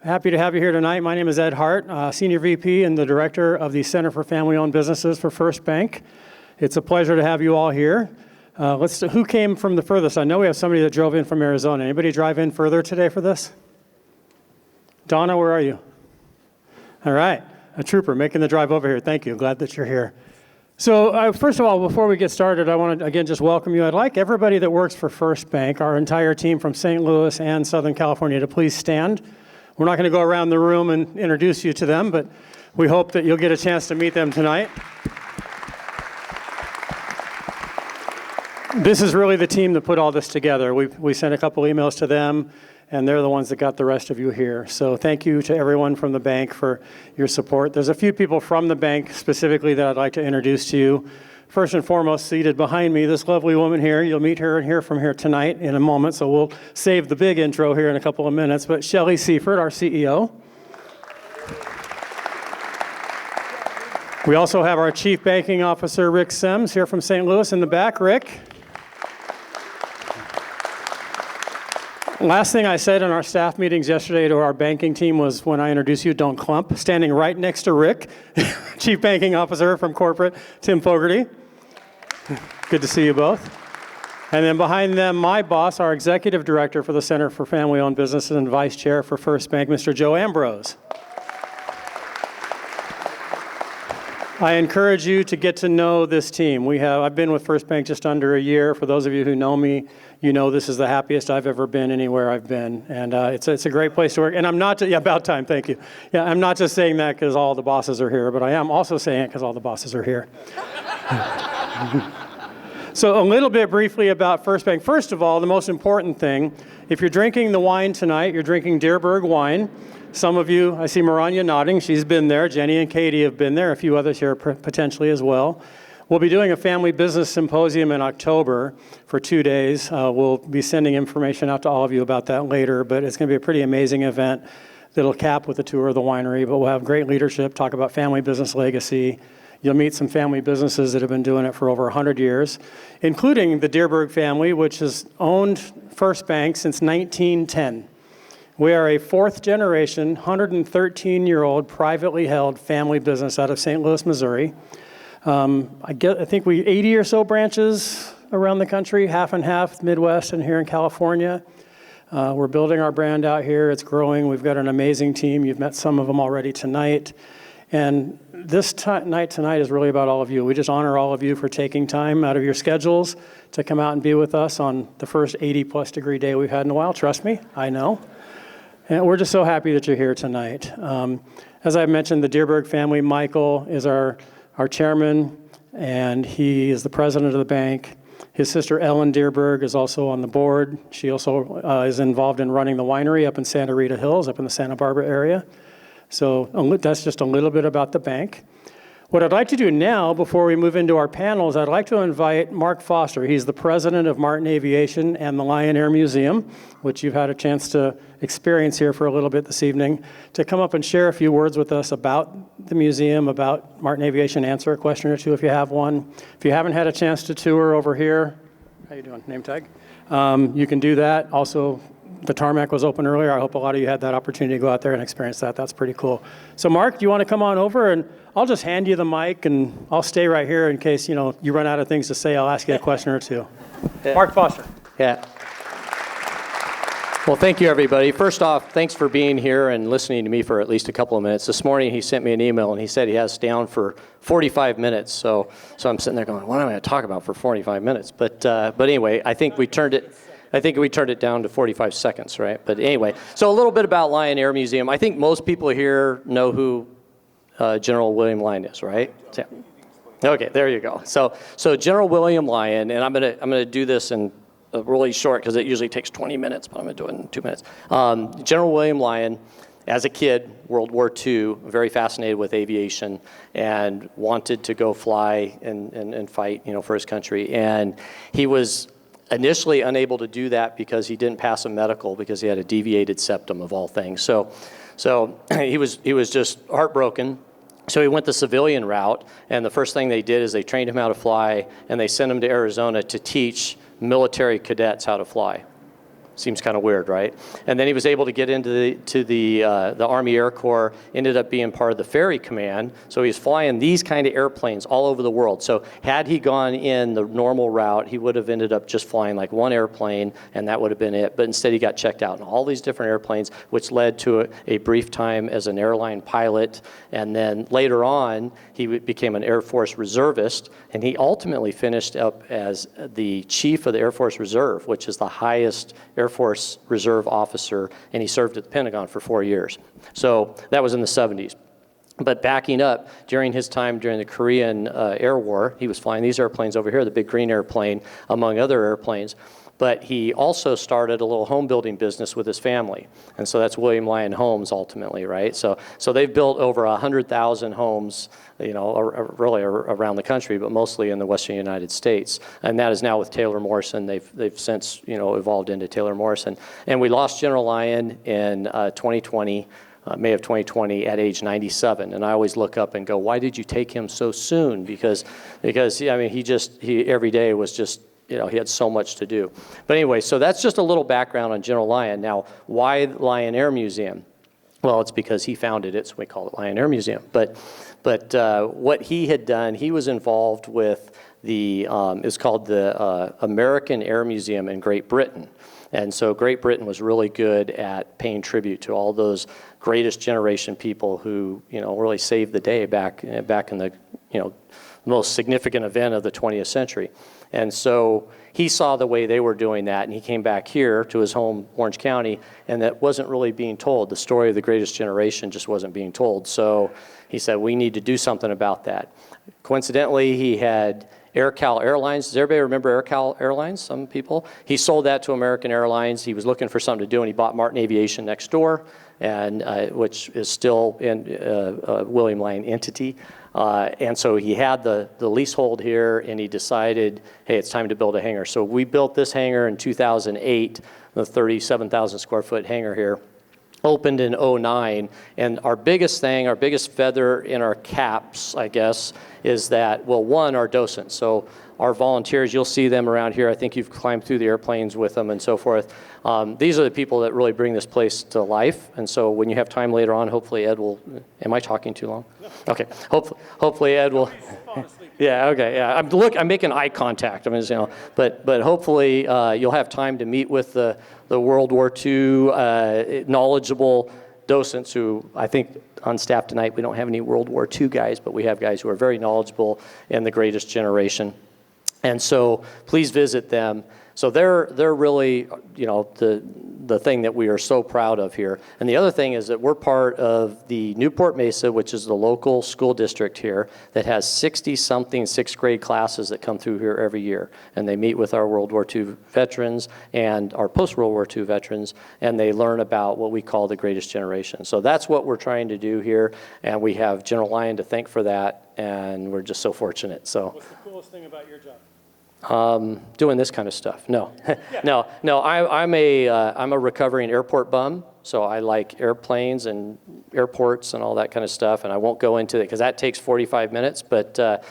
Happy to have you here tonight. My name is Ed Hart, Senior VP and the Director of the Center for Family-Owned Businesses for First Bank. It's a pleasure to have you all here. Who came from the furthest? I know we have somebody that drove in from Arizona. Anybody drive in further today for this? Donna, where are you? All right, a trooper making the drive over here. Thank you. Glad that you're here. So first of all, before we get started, I want to again just welcome you. I'd like everybody that works for First Bank, our entire team from St. Louis and Southern California, to please stand. We're not going to go around the room and introduce you to them, but we hope that you'll get a chance to meet them tonight. This is really the team that put all this together. We sent a couple emails to them, and they're the ones that got the rest of you here. So thank you to everyone from the bank for your support. There's a few people from the bank specifically that I'd like to introduce to you. First and foremost, seated behind me, this lovely woman here. You'll meet her and hear from her tonight in a moment, so we'll save the big intro here in a couple of minutes. But Shelley Seifert, our CEO. We also have our Chief Banking Officer, Rick Sims, here from St. Louis in the back. Rick. Last thing I said in our staff meetings yesterday to our banking team was when I introduced you, don't clump. Standing right next to Rick, Chief Banking Officer from Corporate, Tim Fogarty. Good to see you both. And then behind them, my boss, our Executive Director for the Center for Family-Owned Businesses and Vice Chair for First Bank, Mr. Joe Ambrose. I encourage you to get to know this team. I've been with First Bank just under a year. For those of you who know me, you know this is the happiest I've ever been anywhere I've been. And it's a great place to work. And I'm not, about time, thank you. Yeah, I'm not just saying that because all the bosses are here, but I am also saying it because all the bosses are here. So a little bit briefly about First Bank. First of all, the most important thing, if you're drinking the wine tonight, you're drinking Deerberg wine. Some of you, I see Maranya nodding, she's been there. Jenny and Katie have been there, a few others here potentially as well. We'll be doing a family business symposium in October for 2 days. We'll be sending information out to all of you about that later, but it's going to be a pretty amazing event that'll cap with a tour of the winery, but we'll have great leadership, talk about family business legacy. You'll meet some family businesses that have been doing it for over 100 years, including the Deerberg family, which has owned First Bank since 1910. We are a fourth generation, 113-year-old privately held family business out of St. Louis, Missouri. I think we 80 or so branches around the country, half and half, Midwest and here in California. We're building our brand out here. It's growing. We've got an amazing team. You've met some of them already tonight. And this night tonight is really about all of you. We just honor all of you for taking time out of your schedules to come out and be with us on the first 80-plus degree day we've had in a while. Trust me, I know. And we're just so happy that you're here tonight. As I mentioned, the Deerberg family, Michael is our chairman, and he is the president of the bank. His sister Ellen Deerberg is also on the board. She also is involved in running the winery up in Santa Rita Hills, up in the Santa Barbara area. So that's just a little bit about the bank. What I'd like to do now, before we move into our panels, I'd like to invite Mark Foster. He's the president of Martin Aviation and the Lyon Air Museum, which you've had a chance to experience here for a little bit this evening, to come up and share a few words with us about the museum, about Martin Aviation, answer a question or two if you have one. If you haven't had a chance to tour over here, how you doing, name tag? You can do that. Also, the tarmac was open earlier. I hope a lot of you had that opportunity to go out there and experience that. That's pretty cool. So Mark, do you want to come on over? And I'll just hand you the mic, and I'll stay right here in case you run out of things to say. I'll ask you a question or two. Yeah. Mark Foster. Yeah. Well, thank you, everybody. First off, thanks for being here and listening to me for at least a couple of minutes. This morning, he sent me an email, and he said he has us down for 45 minutes. So I'm sitting there going, what am I going to talk about for 45 minutes? But anyway, I think we turned it down to 45 seconds, right? But anyway, so a little bit about Lyon Air Museum. I think most people here know who General William Lyon is, right? Yeah. Okay, there you go. So General William Lyon, and I'm gonna do this in really short because it usually takes 20 minutes, but I'm gonna do it in 2 minutes. General William Lyon, as a kid, World War II, very fascinated with aviation and wanted to go fly and fight, for his country. And he was initially unable to do that because he didn't pass a medical because he had a deviated septum of all things. So he was just heartbroken. So he went the civilian route, and the first thing they did is they trained him how to fly, and they sent him to Arizona to teach military cadets how to fly. Seems kind of weird, right? And then he was able to get into the Army Air Corps, ended up being part of the Ferry Command. So he's flying these kind of airplanes all over the world. So had he gone in the normal route, he would have ended up just flying like one airplane, and that would have been it. But instead, he got checked out in all these different airplanes, which led to a brief time as an airline pilot. And then later on, he became an Air Force reservist, and he ultimately finished up as the chief of the Air Force Reserve, which is the highest Air Force Reserve officer, and he served at the Pentagon for 4 years. So that was in the 70s. But backing up, during his time during the Korean Air War, he was flying these airplanes over here, the big green airplane, among other airplanes. But he also started a little home building business with his family. And so that's William Lyon Homes ultimately, right? So they've built over 100,000 homes, you know, really around the country, but mostly in the Western United States. And that is now with Taylor Morrison. They've since, you know, evolved into Taylor Morrison. And we lost General Lyon in 2020. May of 2020 at age 97. And I always look up and go, why did you take him so soon? Because I mean, he every day was just, you know, he had so much to do. But anyway, so that's just a little background on General Lyon. Now, why Lyon Air Museum? Well, it's because he founded it, so we call it Lyon Air Museum. But what he had done, he was involved with it's called the American Air Museum in Great Britain. And so Great Britain was really good at paying tribute to all those greatest generation people who, you know, really saved the day back in the, you know, most significant event of the 20th century. And so he saw the way they were doing that, and he came back here to his home, Orange County, and that wasn't really being told. The story of the greatest generation just wasn't being told. So he said, we need to do something about that. Coincidentally, he had AirCal Airlines. Does everybody remember AirCal Airlines? Some people. He sold that to American Airlines. He was looking for something to do, and he bought Martin Aviation next door, and which is still in William Lyon entity. And so he had the leasehold here, and he decided, hey, it's time to build a hangar. So we built this hangar in 2008, the 37,000 square foot hangar here. Opened in 2009, and our biggest thing, our biggest feather in our caps, I guess, is that, well, one, our docents. So our volunteers, you'll see them around here. I think you've climbed through the airplanes with them and so forth. These are the people that really bring this place to life. And so when you have time later on, hopefully Ed will, am I talking too long? No. Okay, hopefully Ed will. Yeah, okay, yeah. I'm making eye contact. I mean, you know, but hopefully you'll have time to meet with the World War II knowledgeable docents who, I think on staff tonight, we don't have any World War II guys, but we have guys who are very knowledgeable in the greatest generation. And so please visit them. So they're really, you know, the thing that we are so proud of here. And the other thing is that we're part of the Newport Mesa, which is the local school district here, that has 60-something sixth grade classes that come through here every year. And they meet with our World War II veterans and our post-World War II veterans, and they learn about what we call the greatest generation. So that's what we're trying to do here, and we have General Lyon to thank for that, and we're just so fortunate. So. What's the coolest thing about your job? Doing this kind of stuff. No, no. I'm a recovering airport bum, so I like airplanes and airports and all that kind of stuff, and I won't go into it because that takes 45 minutes. But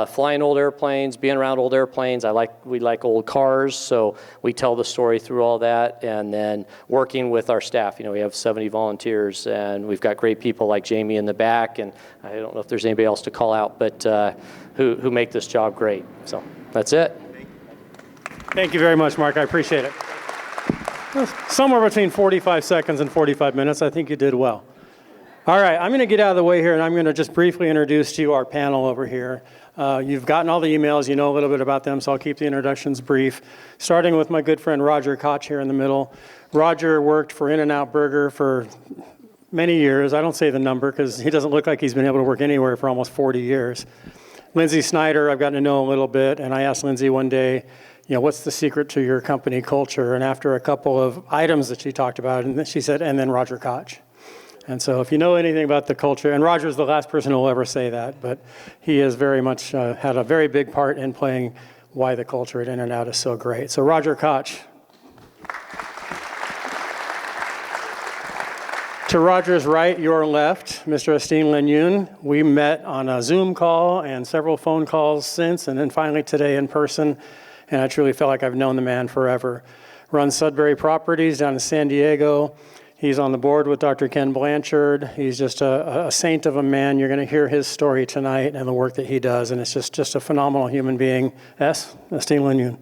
flying old airplanes, being around old airplanes, we like old cars, so we tell the story through all that, and then working with our staff. You know, we have 70 volunteers, and we've got great people like Jamie in the back, and I don't know if there's anybody else to call out, but who make this job great. So. That's it. Thank you very much, Mark. I appreciate it. Somewhere between 45 seconds and 45 minutes. I think you did well. All right, I'm going to get out of the way here, and I'm going to just briefly introduce to you our panel over here. You've gotten all the emails. You know a little bit about them, so I'll keep the introductions brief. Starting with my good friend Roger Kotch here in the middle. Roger worked for In-N-Out Burger for many years. I don't say the number because he doesn't look like he's been able to work anywhere for almost 40 years. Lindsay Snyder, I've gotten to know a little bit, and I asked Lindsay one day, you know, what's the secret to your company culture? And after a couple of items that she talked about, and she said, and then Roger Kotch. And so if you know anything about the culture, and Roger's the last person who will ever say that, but he has very much had a very big part in playing why the culture at In-N-Out is so great. So Roger Kotch. To Roger's right, your left, Mr. Estean Lenyoun. We met on a Zoom call and several phone calls since, and then finally today in person, and I truly felt like I've known the man forever. runs Sudbury Properties down in San Diego. He's on the board with Dr. Ken Blanchard. He's just a saint of a man. You're going to hear his story tonight and the work that he does, and it's just a phenomenal human being. Estean Lenyoun.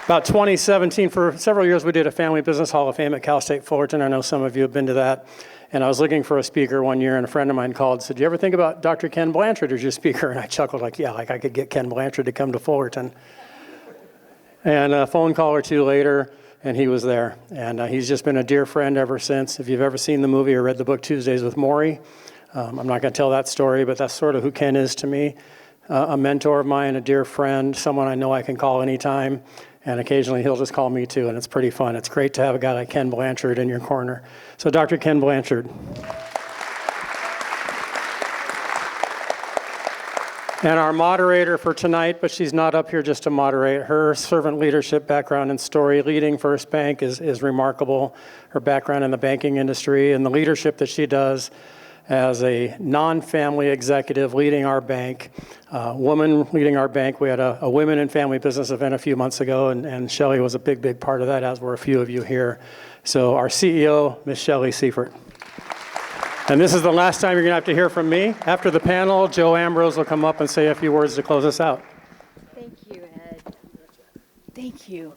About 2017, for several years, we did a Family Business Hall of Fame at Cal State Fullerton. I know some of you have been to that. And I was looking for a speaker one year, and a friend of mine called and said, "Do you ever think about Dr. Ken Blanchard as your speaker?" And I chuckled like, yeah, like I could get Ken Blanchard to come to Fullerton. And a phone call or two later, and he was there. And he's just been a dear friend ever since. If you've ever seen the movie or read the book Tuesdays with Morrie, I'm not going to tell that story, but that's sort of who Ken is to me. A mentor of mine, a dear friend, someone I know I can call anytime. And occasionally he'll just call me too, and it's pretty fun. It's great to have a guy like Ken Blanchard in your corner. So Dr. Ken Blanchard. And our moderator for tonight, but she's not up here just to moderate. Her servant leadership background and story leading First Bank is remarkable. Her background in the banking industry and the leadership that she does as a non-family executive leading our bank, woman leading our bank. We had a women in family business event a few months ago, and Shelley was a big, big part of that, as were a few of you here. So our CEO, Ms. Shelley Seifert. And this is the last time you're going to have to hear from me. After the panel, Joe Ambrose will come up and say a few words to close us out. Thank you, Ed. Thank you.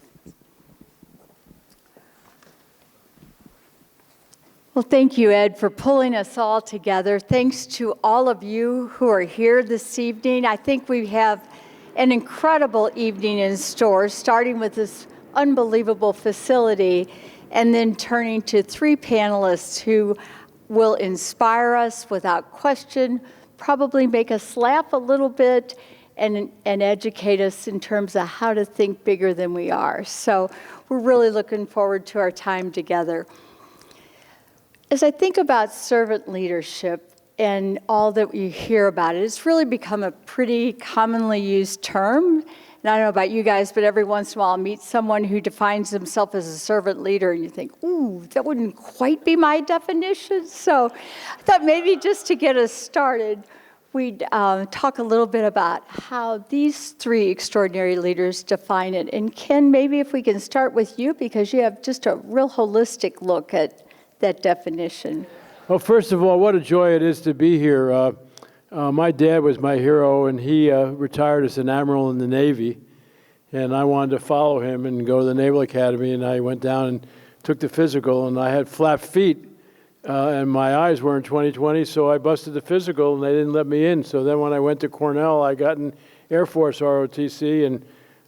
Well, thank you, Ed, for pulling us all together. Thanks to all of you who are here this evening. I think we have an incredible evening in store, starting with this unbelievable facility and then turning to three panelists who will inspire us without question, probably make us laugh a little bit, and educate us in terms of how to think bigger than we are. So we're really looking forward to our time together. As I think about servant leadership and all that we hear about it, it's really become a pretty commonly used term. And I don't know about you guys, but every once in a while I'll meet someone who defines himself as a servant leader, and you think, ooh, that wouldn't quite be my definition. So I thought maybe just to get us started, we'd talk a little bit about how these three extraordinary leaders define it. And Ken, maybe if we can start with you, because you have just a real holistic look at that definition. Well, first of all, what a joy it is to be here. My dad was my hero, and he retired as an admiral in the Navy, and I wanted to follow him and go to the Naval Academy, and I went down and took the physical, and I had flat feet, and my eyes weren't 20/20, so I busted the physical, and they didn't let me in. So then when I went to Cornell, I got an Air Force ROTC, and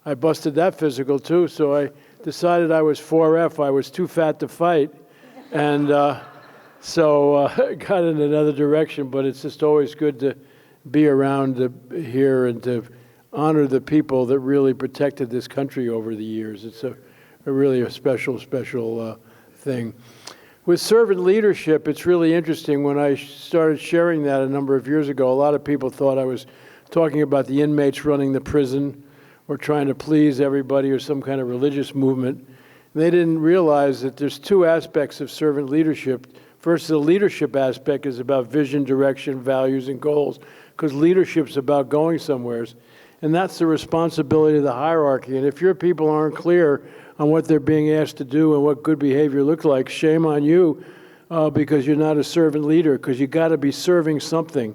I busted that physical too, so I decided I was 4F. I was too fat to fight. And so got in another direction, but it's just always good to be around here and to honor the people that really protected this country over the years. It's really a special thing. With servant leadership, it's really interesting. When I started sharing that a number of years ago, a lot of people thought I was talking about the inmates running the prison or trying to please everybody or some kind of religious movement. They didn't realize that there's two aspects of servant leadership. First, the leadership aspect is about vision, direction, values, and goals, because leadership's about going somewheres. And that's the responsibility of the hierarchy. And if your people aren't clear on what they're being asked to do and what good behavior looks like, shame on you, because you're not a servant leader, because you got to be serving something.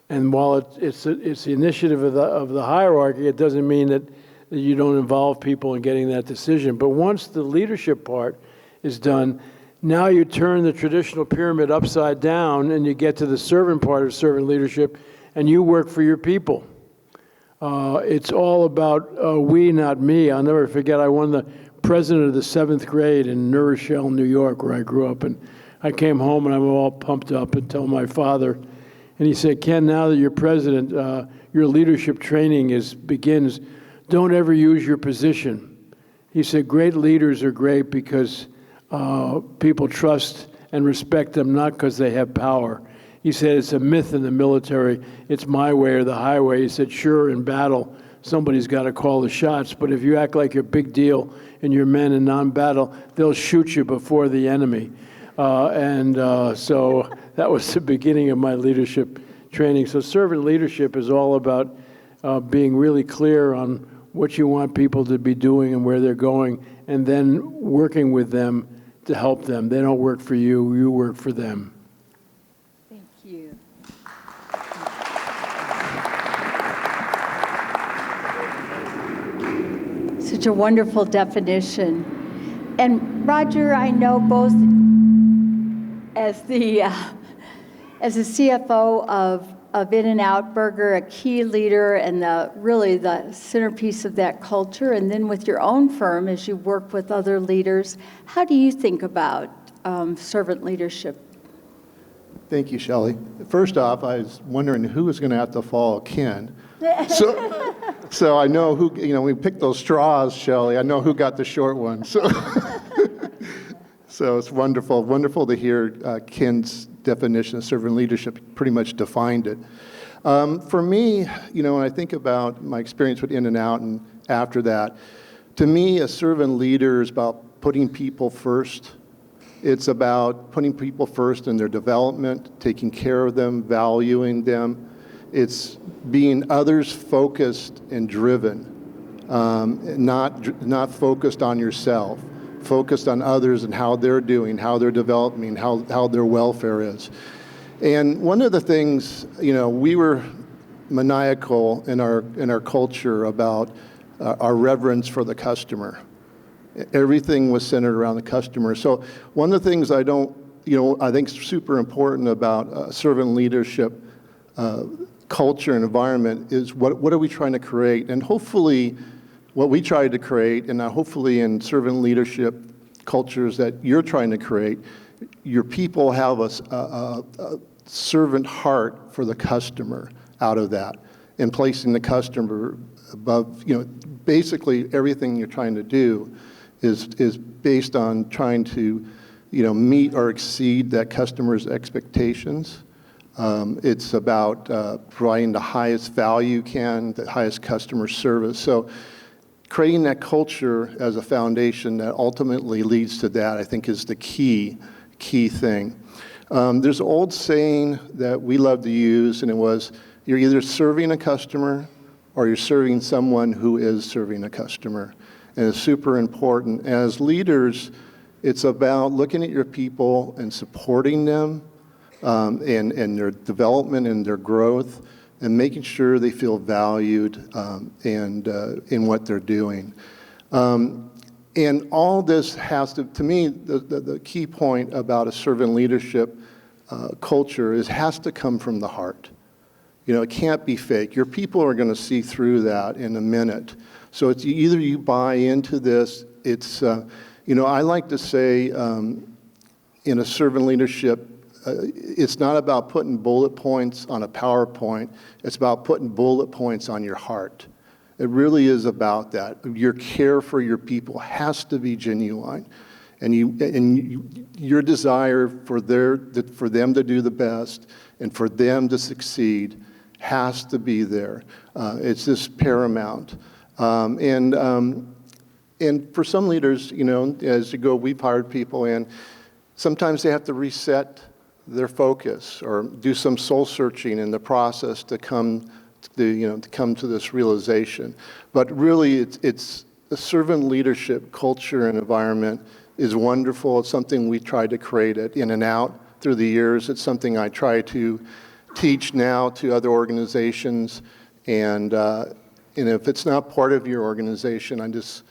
And while it's the initiative of the hierarchy, it doesn't mean that you don't involve people in getting that decision. But once the leadership part is done, now you turn the traditional pyramid upside down and you get to the servant part of servant leadership, and you work for your people. It's all about we, not me. I'll never forget, I won the president of the 7th grade in New Rochelle, New York, where I grew up. And I came home and I'm all pumped up and told my father. And he said, Ken, now that you're president, your leadership training begins. Don't ever use your position. He said, great leaders are great because people trust and respect them, not because they have power. He said, it's a myth in the military. It's my way or the highway. He said, sure, in battle, somebody's got to call the shots, but if you act like you're a big deal and you're men in non-battle, they'll shoot you before the enemy. So that was the beginning of my leadership training. So servant leadership is all about being really clear on what you want people to be doing and where they're going, and then working with them to help them. They don't work for you, you work for them. Thank you. Such a wonderful definition. And Roger, I know both as the CFO of In-N-Out Burger, a key leader and really the centerpiece of that culture, and then with your own firm as you work with other leaders, how do you think about servant leadership? Thank you, Shelley. First off, I was wondering who was going to have to follow Ken. So I know who, we picked those straws, Shelley. I know who got the short one. So it's wonderful to hear Ken's definition of servant leadership pretty much defined it. For me, when I think about my experience with In-N-Out and after that, to me, a servant leader is about putting people first. It's about putting people first in their development, taking care of them, valuing them. It's being others-focused and driven, not focused on yourself, focused on others and how they're doing, how they're developing, how their welfare is. And one of the things, we were maniacal in our culture about our reverence for the customer. Everything was centered around the customer. So one of the things I think is super important about servant leadership culture and environment is what are we trying to create? And hopefully what we try to create, and hopefully in servant leadership cultures that you're trying to create, your people have a servant heart for the customer out of that, and placing the customer above, basically everything you're trying to do is based on trying to, meet or exceed that customer's expectations. It's about providing the highest value you can, the highest customer service. So creating that culture as a foundation that ultimately leads to that, I think, is the key thing. There's an old saying that we love to use, and it was, you're either serving a customer or you're serving someone who is serving a customer. And it's super important. As leaders, it's about looking at your people and supporting them and their development and their growth, and making sure they feel valued and in what they're doing. And all this has to me, the key point about a servant leadership culture is has to come from the heart. It can't be fake. Your people are going to see through that in a minute. So it's either you buy into this, it's, I like to say in a servant leadership, it's not about putting bullet points on a PowerPoint. It's about putting bullet points on your heart. It really is about that. Your care for your people has to be genuine, and your desire for them to do the best and for them to succeed has to be there. It's just paramount. And for some leaders, as you go, we've hired people, and sometimes they have to reset their focus or do some soul searching in the process to come to this realization. But really, it's a servant leadership culture and environment is wonderful. It's something we tried to create at In-N-Out through the years. It's something I try to teach now to other organizations. And if it's not part of your organization, I just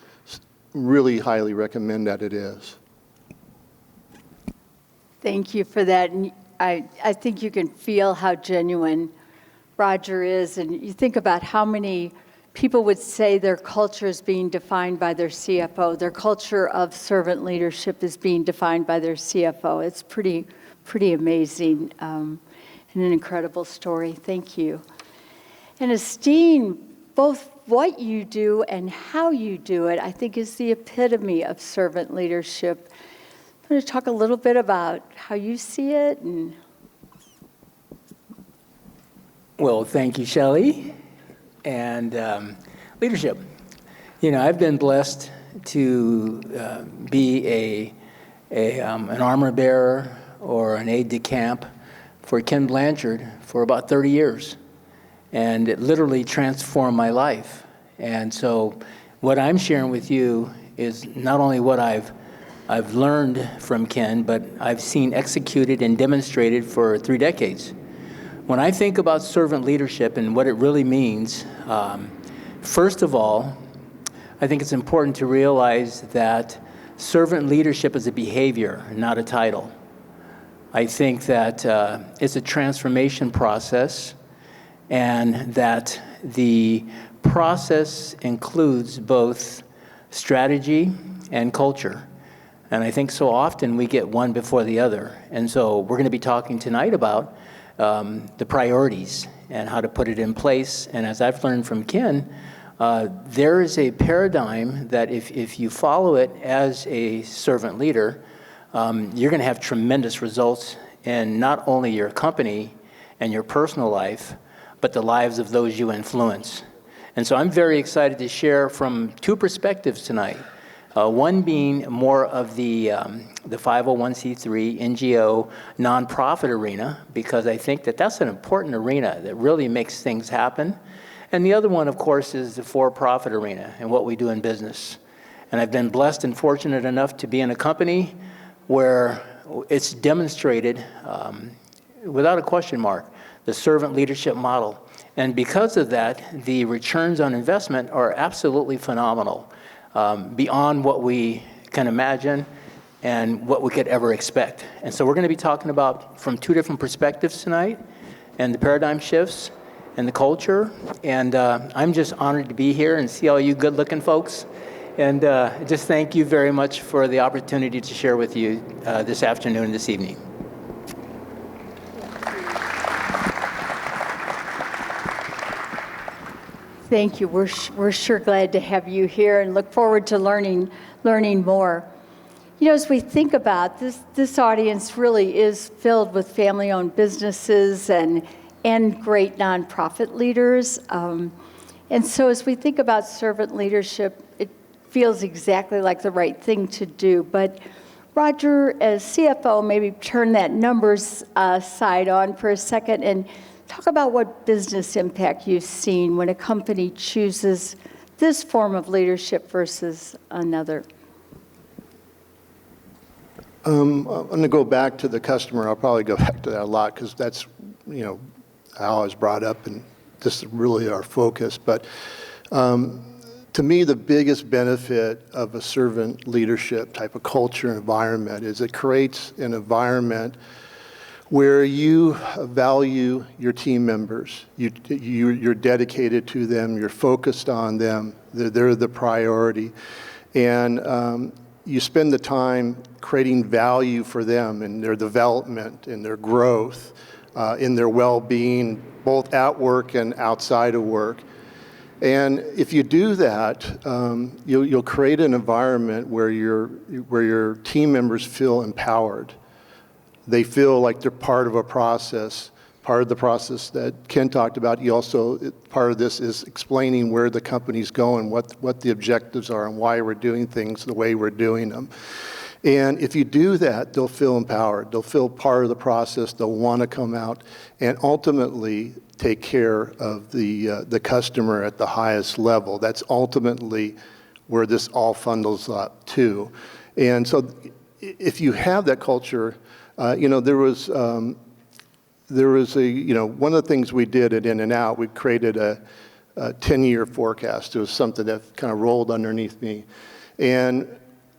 really highly recommend that it is. Thank you for that. And I think you can feel how genuine Roger is. And you think about how many people would say their culture is being defined by their CFO. Their culture of servant leadership is being defined by their CFO. It's pretty amazing and an incredible story. Thank you. And Estean, both what you do and how you do it, I think is the epitome of servant leadership. I'm going to talk a little bit about how you see it. Well, thank you, Shelley. And leadership. I've been blessed to be an armor bearer or an aide de camp for Ken Blanchard for about 30 years. And it literally transformed my life. And so what I'm sharing with you is not only what I've learned from Ken, but I've seen executed and demonstrated for 3 decades. When I think about servant leadership and what it really means, first of all, I think it's important to realize that servant leadership is a behavior, not a title. I think that it's a transformation process, and that the process includes both strategy and culture. And I think so often we get one before the other. And so we're going to be talking tonight about the priorities and how to put it in place. And as I've learned from Ken, there is a paradigm that if you follow it as a servant leader, you're going to have tremendous results in not only your company and your personal life, but the lives of those you influence. And so I'm very excited to share from 2 perspectives tonight. One being more of the 501c3 NGO nonprofit arena, because I think that that's an important arena that really makes things happen. And the other one, of course, is the for-profit arena and what we do in business. And I've been blessed and fortunate enough to be in a company where it's demonstrated, without a question mark, the servant leadership model. And because of that, the returns on investment are absolutely phenomenal, beyond what we can imagine and what we could ever expect. And so we're going to be talking about from 2 different perspectives tonight, and the paradigm shifts and the culture. And I'm just honored to be here and see all you good-looking folks. And just thank you very much for the opportunity to share with you this afternoon and this evening. Thank you. We're sure glad to have you here and look forward to learning more. You know, as we think about this audience really is filled with family-owned businesses and great nonprofit leaders. And so as we think about servant leadership, it feels exactly like the right thing to do. But Roger, as CFO, maybe turn that numbers side on for a second and talk about what business impact you've seen when a company chooses this form of leadership versus another. I'm going to go back to the customer. I'll probably go back to that a lot because that's, how I was brought up, and this is really our focus. But to me, the biggest benefit of a servant leadership type of culture and environment is it creates an environment where you value your team members. You're dedicated to them. You're focused on them. They're the priority. And you spend the time creating value for them in their development, in their growth, in their well-being, both at work and outside of work. And if you do that, you'll create an environment where your team members feel empowered. They feel like they're part of a process, part of the process that Ken talked about. Part of this is explaining where the company's going, what the objectives are, and why we're doing things the way we're doing them. And if you do that, they'll feel empowered. They'll feel part of the process. They'll want to come out and ultimately take care of the customer at the highest level. That's ultimately where this all funnels up to. And so if you have that culture, there was one of the things we did at In-N-Out, we created a 10-year forecast. It was something that kind of rolled underneath me. And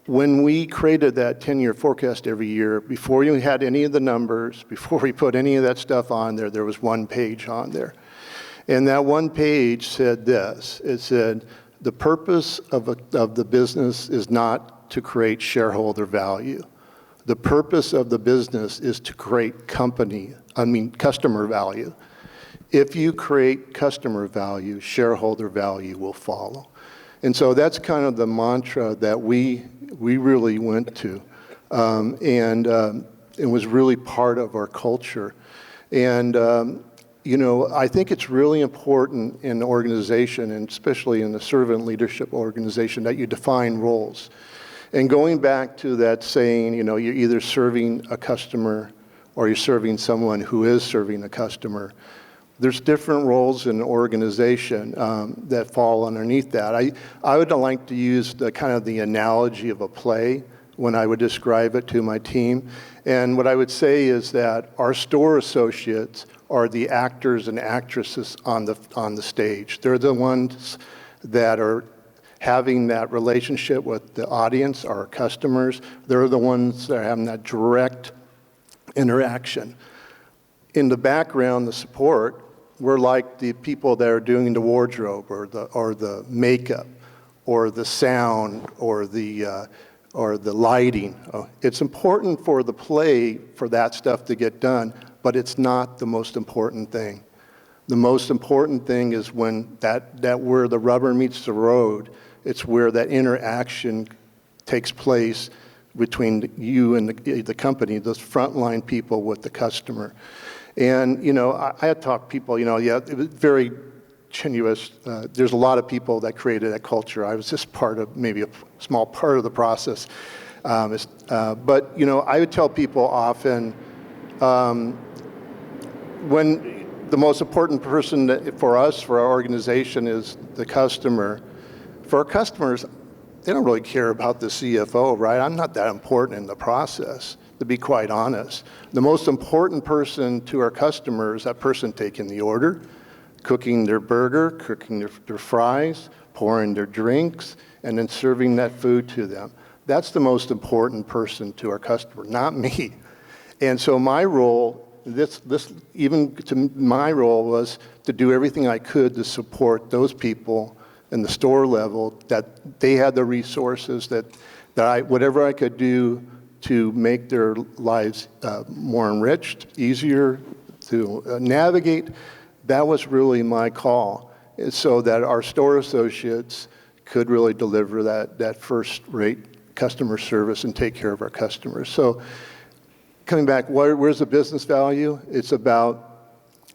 when we created that 10-year forecast every year, before you had any of the numbers, before we put any of that stuff on there, there was one page on there. And that one page said this. It said, the purpose of the business is not to create shareholder value. The purpose of the business is to create customer value. If you create customer value, shareholder value will follow. And so that's kind of the mantra that we really went to, and it was really part of our culture. And I think it's really important in the organization, and especially in the servant leadership organization, that you define roles. And going back to that saying, you're either serving a customer or you're serving someone who is serving a customer. There's different roles in an organization that fall underneath that. I would like to use the kind of the analogy of a play when I would describe it to my team. And what I would say is that our store associates are the actors and actresses on the stage. They're the ones that are having that relationship with the audience, our customers. They're the ones that are having that direct interaction. In the background, the support, we're like the people that are doing the wardrobe or the makeup or the sound or the lighting. It's important for the play for that stuff to get done, but it's not the most important thing. The most important thing is when that where the rubber meets the road, it's where that interaction takes place between you and the company, those frontline people with the customer. And, you know, I had talked to people, you know, yeah, it was very tenuous. There's a lot of people that created that culture. I was just part of, maybe a small part of the process. But, you know, I would tell people often, when the most important person for us, for our organization, is the customer. For our customers, they don't really care about the CFO, right? I'm not that important in the process, to be quite honest. The most important person to our customers, that person taking the order, cooking their burger, cooking their fries, pouring their drinks, and then serving that food to them. That's the most important person to our customer, not me. And so my role, even to my role, was to do everything I could to support those people in the store level, that they had the resources, that whatever I could do to make their lives more enriched, easier to navigate, that was really my call, so that our store associates could really deliver that first-rate customer service and take care of our customers. So coming back, where's the business value? It's about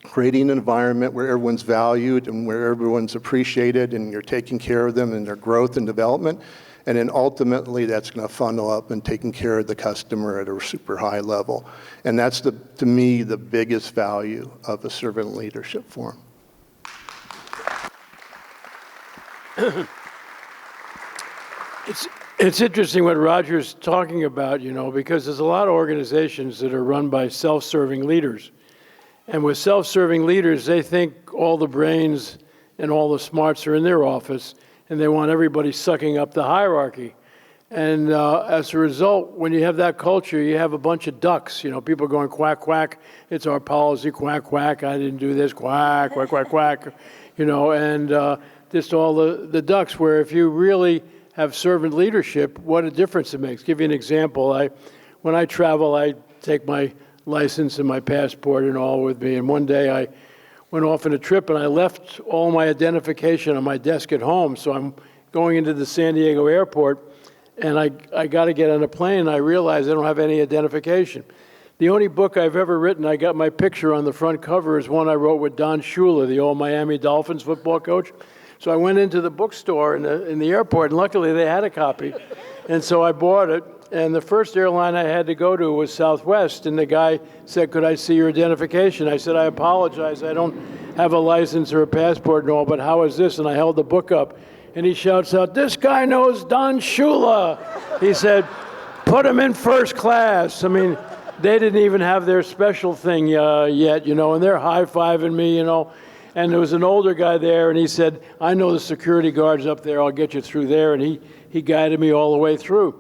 creating an environment where everyone's valued and where everyone's appreciated and you're taking care of them in their growth and development. And then ultimately that's going to funnel up and taking care of the customer at a super high level. And that's, to me, the biggest value of a servant leadership forum. It's interesting what Roger's talking about, you know, because there's a lot of organizations that are run by self-serving leaders. And with self-serving leaders, they think all the brains and all the smarts are in their office, and they want everybody sucking up the hierarchy. And as a result, when you have that culture, you have a bunch of ducks, you know, people going quack, quack, it's our policy, quack, quack, I didn't do this, quack, quack, quack, quack, you know, and just all the ducks, where if you really have servant leadership, what a difference it makes. Give you an example. When I travel, I take my license and my passport and all with me. And one day I went off on a trip and I left all my identification on my desk at home. So I'm going into the San Diego airport and I got to get on a plane and I realized I don't have any identification. The only book I've ever written, I got my picture on the front cover, is one I wrote with Don Shula, the old Miami Dolphins football coach. So I went into the bookstore in the airport, and luckily they had a copy. And so I bought it. And the first airline I had to go to was Southwest. And the guy said, "Could I see your identification?" I said, "I apologize. I don't have a license or a passport and all, but how is this?" And I held the book up. And he shouts out, "This guy knows Don Shula." He said, "Put him in first class." I mean, they didn't even have their special thing yet, you know, and they're high-fiving me, you know. And there was an older guy there, and he said, "I know the security guard's up there. I'll get you through there." And he guided me all the way through.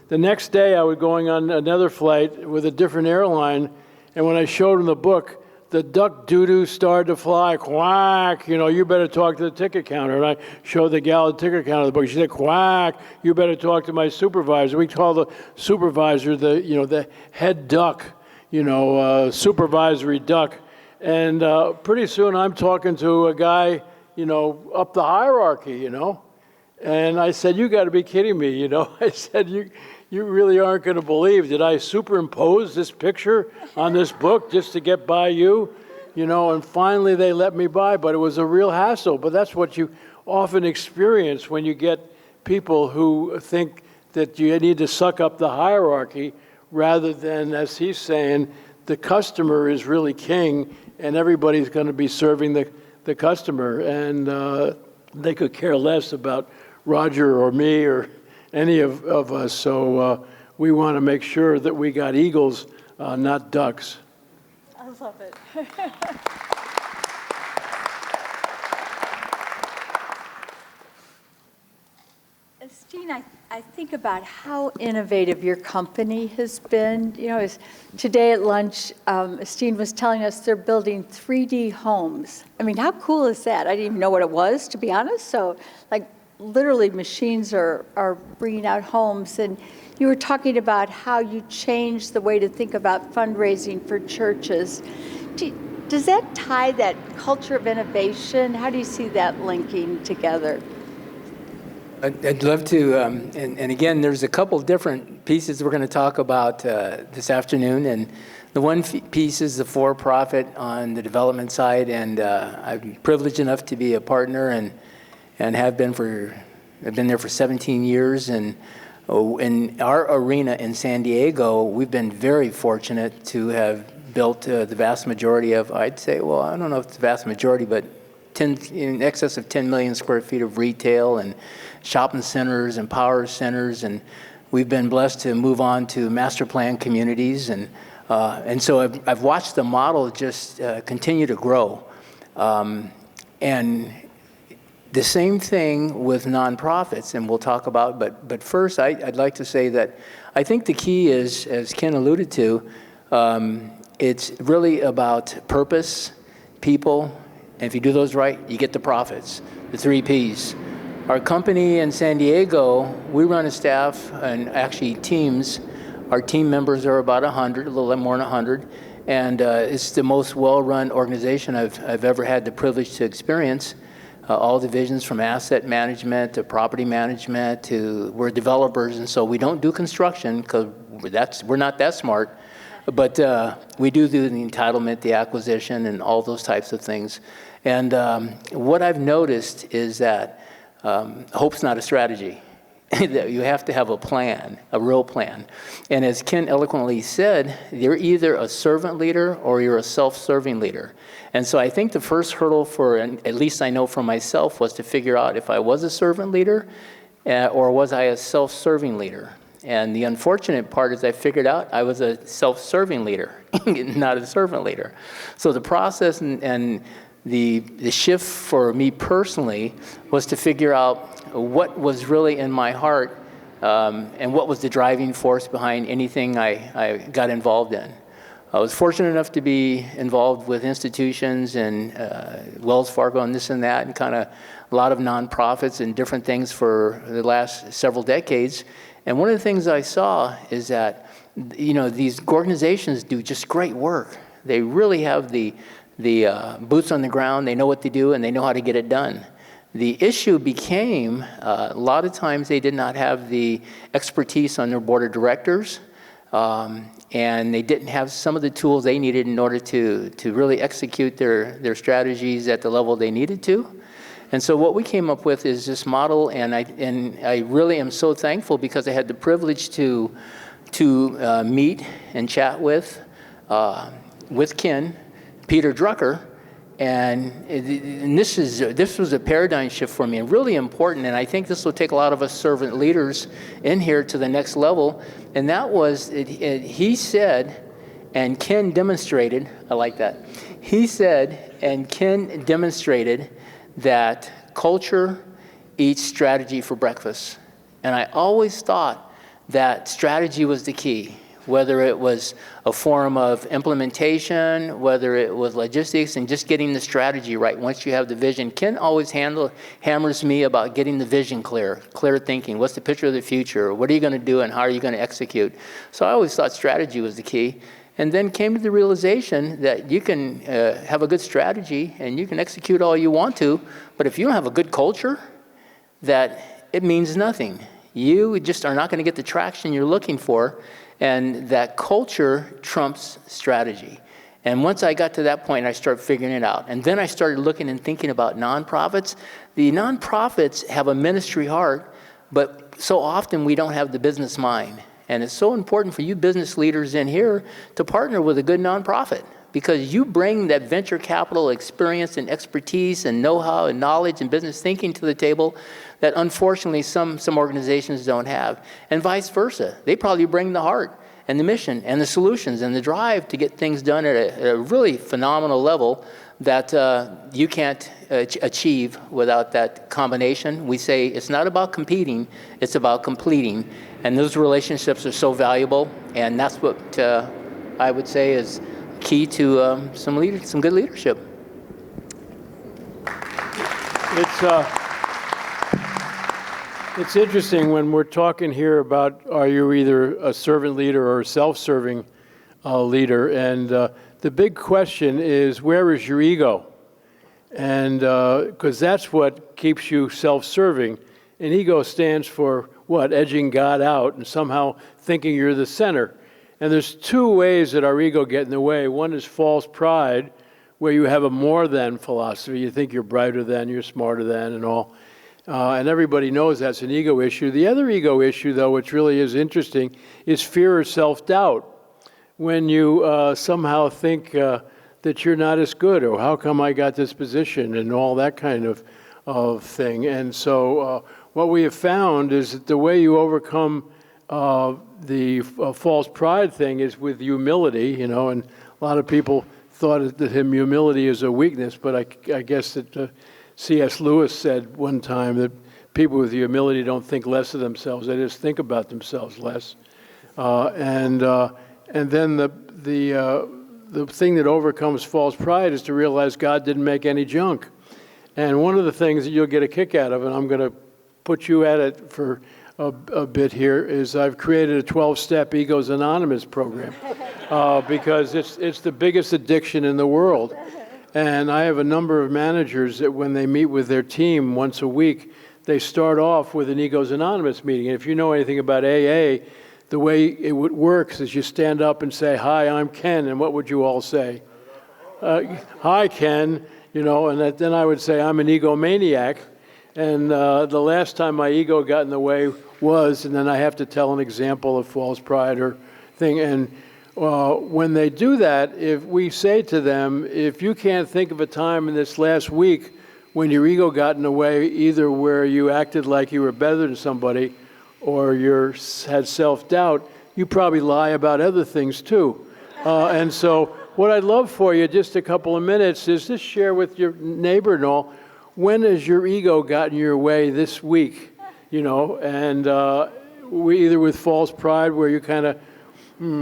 The next day, I was going on another flight with a different airline, and when I showed him the book, the duck doo-doo started to fly, quack, you know, "You better talk to the ticket counter." And I showed the gal the ticket counter the book. She said, "Quack, you better talk to my supervisor." We call the supervisor the head duck, you know, supervisory duck. And pretty soon I'm talking to a guy, you know, up the hierarchy, you know. And I said, "You got to be kidding me," you know. I said, you really aren't going to believe, did I superimpose this picture on this book just to get by you? You know, and finally they let me by, but it was a real hassle. But that's what you often experience when you get people who think that you need to suck up the hierarchy rather than, as he's saying, the customer is really king, and everybody's going to be serving the customer, and they could care less about Roger or me or any of us. So we want to make sure that we got eagles, not ducks. I love it. Estean, I think about how innovative your company has been. You know, today at lunch, Estean was telling us they're building 3D homes. I mean, how cool is that? I didn't even know what it was, to be honest. So, like, literally machines are bringing out homes. And you were talking about how you changed the way to think about fundraising for churches. Does that tie that culture of innovation? How do you see that linking together? I'd love to, and again, there's a couple different pieces we're going to talk about this afternoon, and the one piece is the for-profit on the development side, and I'm privileged enough to be a partner and have been I've been there for 17 years, and in our arena in San Diego, we've been very fortunate to have built the vast majority of, I'd say, well, I don't know if it's the vast majority, but in excess of 10 million square feet of retail and shopping centers and power centers, and we've been blessed to move on to master plan communities, and so I've watched the model just continue to grow, and the same thing with nonprofits, and we'll talk about. But first, I'd like to say that I think the key is, as Ken alluded to, it's really about purpose, people. And if you do those right, you get the profits, the 3 Ps. Our company in San Diego, we run a staff and actually teams. Our team members are about 100, a little more than 100. And it's the most well-run organization I've ever had the privilege to experience. All divisions from asset management to property management to we're developers. And so we don't do construction because we're not that smart. But we do the entitlement, the acquisition, and all those types of things. And what I've noticed is that hope's not a strategy. You have to have a plan, a real plan. And as Ken eloquently said, you're either a servant leader or you're a self-serving leader. And so I think the first hurdle for, and at least I know for myself, was to figure out if I was a servant leader or was I a self-serving leader. And the unfortunate part is I figured out I was a self-serving leader, not a servant leader. So the process and the shift for me personally was to figure out what was really in my heart and what was the driving force behind anything I got involved in. I was fortunate enough to be involved with institutions and Wells Fargo and this and that, and kind of a lot of nonprofits and different things for the last several decades. And one of the things I saw is that, you know, these organizations do just great work. They really have the boots on the ground. They know what to do, and they know how to get it done. The issue became a lot of times they did not have the expertise on their board of directors, and they didn't have some of the tools they needed in order to really execute their strategies at the level they needed to. And so what we came up with is this model, and I really am so thankful because I had the privilege to meet and chat with Ken, Peter Drucker, and this was a paradigm shift for me, and really important, and I think this will take a lot of us servant leaders in here to the next level, and that was, he said, and Ken demonstrated, I like that, he said, and Ken demonstrated that culture eats strategy for breakfast. And I always thought that strategy was the key, whether it was a form of implementation, whether it was logistics, and just getting the strategy right once you have the vision. Ken always hammers me about getting the vision clear thinking. What's the picture of the future? What are you going to do and how are you going to execute? So I always thought strategy was the key. And then came to the realization that you can have a good strategy and you can execute all you want to, but if you don't have a good culture, that it means nothing. You just are not going to get the traction you're looking for, and that culture trumps strategy. And once I got to that point, I started figuring it out. And then I started looking and thinking about nonprofits. The nonprofits have a ministry heart, but so often we don't have the business mind. And it's so important for you business leaders in here to partner with a good nonprofit, because you bring that venture capital experience and expertise and know-how and knowledge and business thinking to the table that unfortunately some organizations don't have, and vice versa. They probably bring the heart and the mission and the solutions and the drive to get things done at a really phenomenal level that you can't achieve without that combination. We say it's not about competing, it's about completing. And those relationships are so valuable, and that's what I would say is key to some good leadership. It's interesting when we're talking here about are you either a servant leader or a self-serving leader, and the big question is, where is your ego? And because that's what keeps you self-serving. And ego stands for what? Edging God out and somehow thinking you're the center. And there's two ways that our ego get in the way. One is false pride, where you have a more than philosophy. You think you're brighter than, you're smarter than, and all. And everybody knows that's an ego issue. The other ego issue, though, which really is interesting, is fear or self-doubt. When you somehow think that you're not as good, or how come I got this position, and all that kind of thing. And so what we have found is that the way you overcome the false pride thing is with humility, and a lot of people thought that humility is a weakness, but I guess that C.S. Lewis said one time that people with humility don't think less of themselves, they just think about themselves less. And then the thing that overcomes false pride is to realize God didn't make any junk. And one of the things that you'll get a kick out of, and I'm going to put you at it for a bit here, is I've created a 12-step Egos Anonymous program because it's the biggest addiction in the world. And I have a number of managers that when they meet with their team once a week, they start off with an Egos Anonymous meeting. And if you know anything about AA, the way it works is you stand up and say, "Hi, I'm Ken," and what would you all say? "Hi, Ken," and then I would say, "I'm an egomaniac." And the last time my ego got in the way was, and then I have to tell an example of false pride or thing. And when they do that, if we say to them, if you can't think of a time in this last week when your ego got in the way, either where you acted like you were better than somebody or you had self-doubt, you probably lie about other things too. And so what I'd love for you, just a couple of minutes, is just share with your neighbor and all, when has your ego gotten your way this week? And we either with false pride where you kind of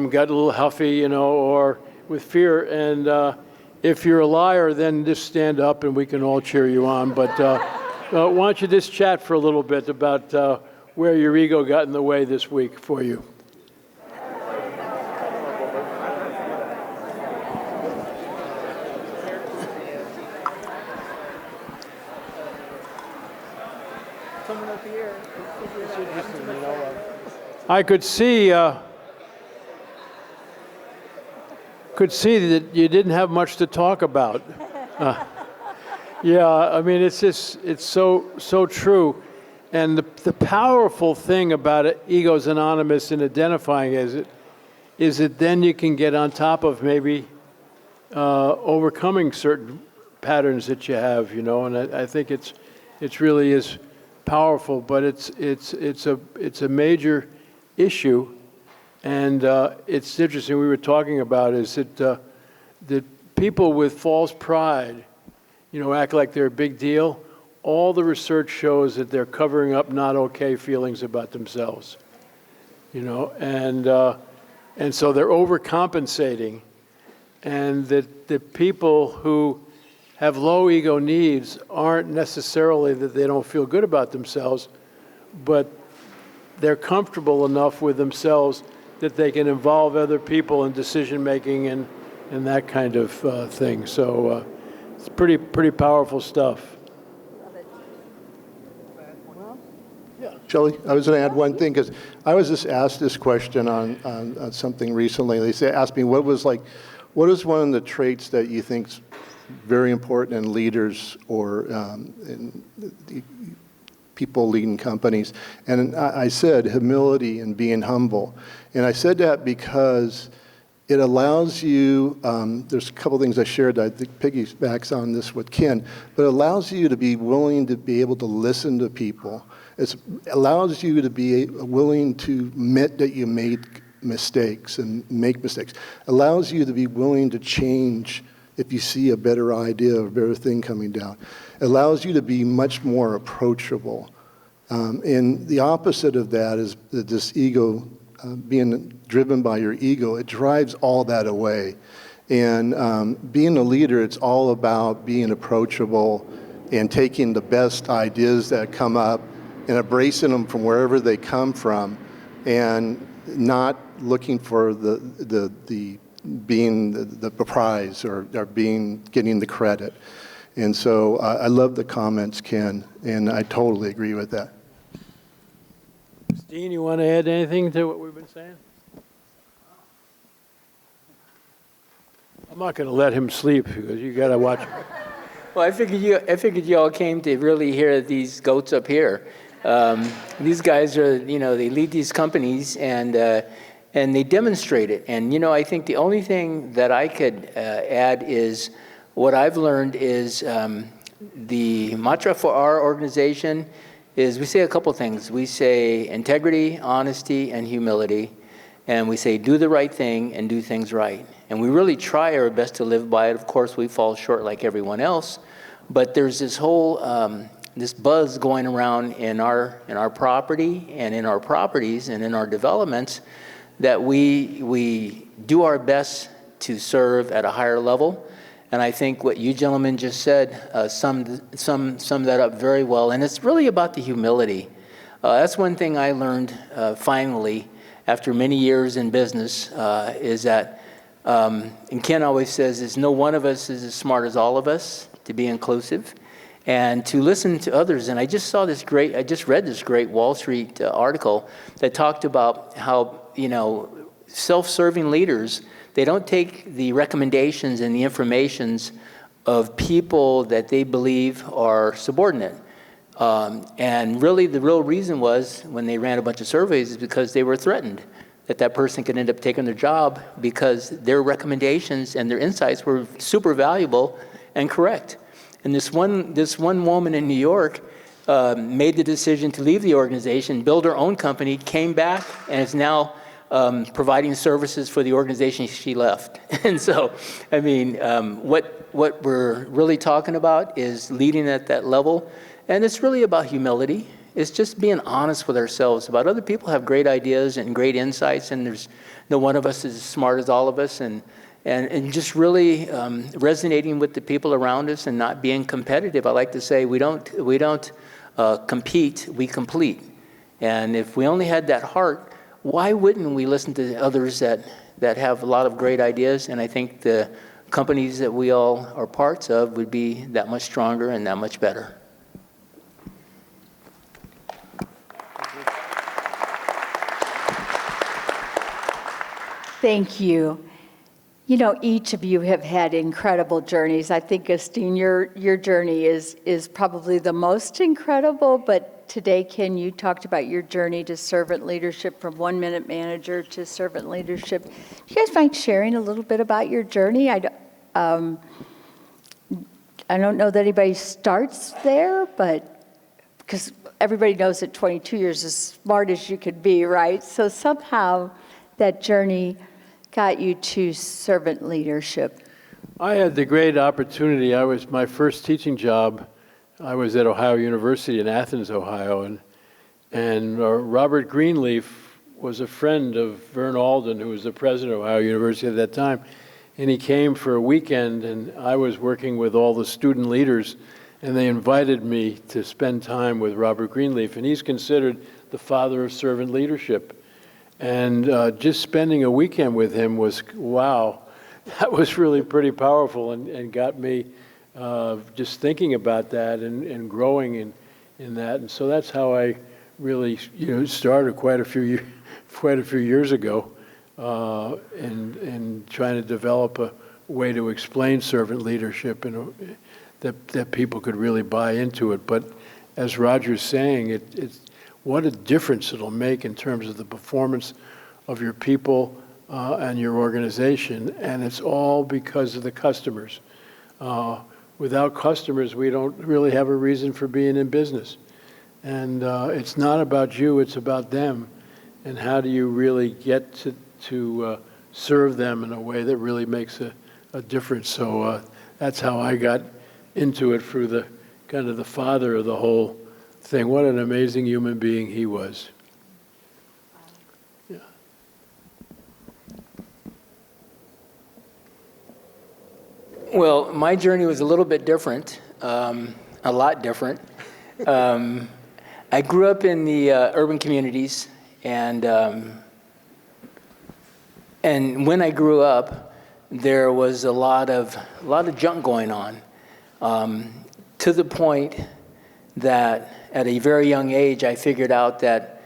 got a little huffy, or with fear. And if you're a liar, then just stand up and we can all cheer you on. But why don't you just chat for a little bit about where your ego got in the way this week for you? I could see that you didn't have much to talk about. Yeah, I mean, it's so true. And the powerful thing about Egos Anonymous and identifying is that then you can get on top of maybe overcoming certain patterns that you have, and I think it's really is powerful, but it's a major issue. And it's interesting, we were talking about is that people with false pride, act like they're a big deal. All the research shows that they're covering up not okay feelings about themselves, and so they're overcompensating. And that the people who have low ego needs aren't necessarily that they don't feel good about themselves, but they're comfortable enough with themselves that they can involve other people in decision-making and that kind of thing. So it's pretty powerful stuff. Shelley, I was going to add one thing, because I was just asked this question on something recently. They asked me, what is one of the traits that you think's very important in leaders or in people leading companies. And I said humility and being humble. And I said that because it allows you, there's a couple things I shared that I think piggybacks on this with Ken, but it allows you to be willing to be able to listen to people. It allows you to be willing to admit that you made mistakes and make mistakes. Allows you to be willing to change if you see a better idea or a better thing coming down. It allows you to be much more approachable. And the opposite of that is this ego, being driven by your ego, it drives all that away. And being a leader, it's all about being approachable and taking the best ideas that come up and embracing them from wherever they come from, and not looking for the prize or getting the credit. And so I love the comments, Ken, and I totally agree with that. Estean, you want to add anything to what we've been saying? I'm not going to let him sleep because you got to watch him. Well, I figured you all came to really hear these goats up here. These guys are, they lead these companies and they demonstrate it. And, I think the only thing that I could add is what I've learned is the mantra for our organization is we say a couple things. We say integrity, honesty, and humility. And we say do the right thing and do things right. And we really try our best to live by it. Of course, we fall short like everyone else. But there's this whole this buzz going around in our property and in our properties and in our developments that we do our best to serve at a higher level. And I think what you gentlemen just said summed that up very well. And it's really about the humility. That's one thing I learned finally after many years in business is that, and Ken always says, is no one of us is as smart as all of us, to be inclusive, and to listen to others. And I just read this great Wall Street article that talked about how, self-serving leaders, they don't take the recommendations and the informations of people that they believe are subordinate. And really the real reason was when they ran a bunch of surveys is because they were threatened that person could end up taking their job because their recommendations and their insights were super valuable and correct. And this one woman in New York made the decision to leave the organization, build her own company, came back, and is now providing services for the organization she left. And so, I mean, what we're really talking about is leading at that level. And it's really about humility. It's just being honest with ourselves about other people have great ideas and great insights, and there's no one of us is as smart as all of us, and just really resonating with the people around us and not being competitive. I like to say we don't compete, we complete. And if we only had that heart, why wouldn't we listen to others that have a lot of great ideas? And I think the companies that we all are parts of would be that much stronger and that much better. Thank you. Each of you have had incredible journeys. I think, Estean, your journey is probably the most incredible, but today, Ken, you talked about your journey to servant leadership from one-minute manager to servant leadership. Do you guys mind sharing a little bit about your journey? I don't know that anybody starts there, but because everybody knows that 22 years is as smart as you could be, right? So somehow that journey got you to servant leadership. I had the great opportunity. My first teaching job, I was at Ohio University in Athens, Ohio, and Robert Greenleaf was a friend of Vern Alden, who was the president of Ohio University at that time, and he came for a weekend, and I was working with all the student leaders, and they invited me to spend time with Robert Greenleaf, and he's considered the father of servant leadership. And just spending a weekend with him was, wow, that was really pretty powerful and got me just thinking about that and growing in that. And so that's how I really started quite a few years ago and trying to develop a way to explain servant leadership that people could really buy into it. But as Roger's saying, what a difference it'll make in terms of the performance of your people and your organization, and it's all because of the customers. Without customers, we don't really have a reason for being in business. And it's not about you, it's about them. And how do you really get to serve them in a way that really makes a difference? So that's how I got into it through the kind of the father of the whole thing. What an amazing human being he was. Yeah. Well, my journey was a little bit different, a lot different. I grew up in the urban communities, and when I grew up, there was a lot of junk going on, to the point that at a very young age, I figured out that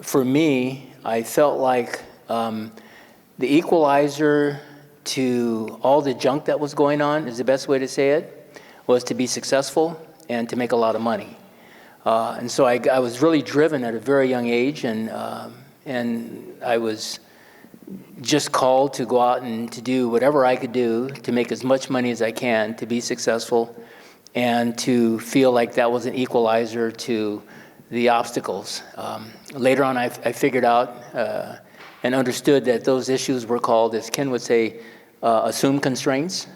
for me, I felt like the equalizer to all the junk that was going on, is the best way to say it, was to be successful and to make a lot of money. And so I was really driven at a very young age, and I was just called to go out and to do whatever I could do to make as much money as I can, to be successful, and to feel like that was an equalizer to the obstacles. Later on, I figured out and understood that those issues were called, as Ken would say, assumed constraints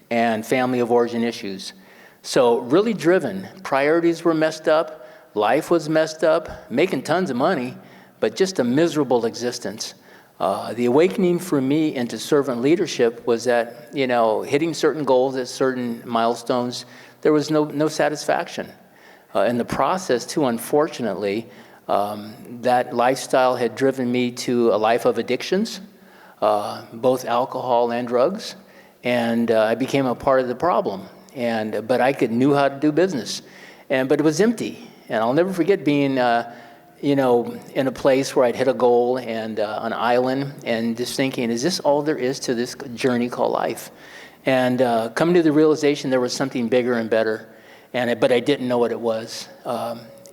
and family of origin issues. So really driven. Priorities were messed up. Life was messed up. Making tons of money, but just a miserable existence. The awakening for me into servant leadership was that, hitting certain goals at certain milestones, there was no satisfaction. In the process, too, unfortunately, that lifestyle had driven me to a life of addictions, both alcohol and drugs, and I became a part of the problem. But I knew how to do business, but it was empty. And I'll never forget being, in a place where I'd hit a goal and an island, and just thinking, is this all there is to this journey called life? And coming to the realization there was something bigger and better, but I didn't know what it was.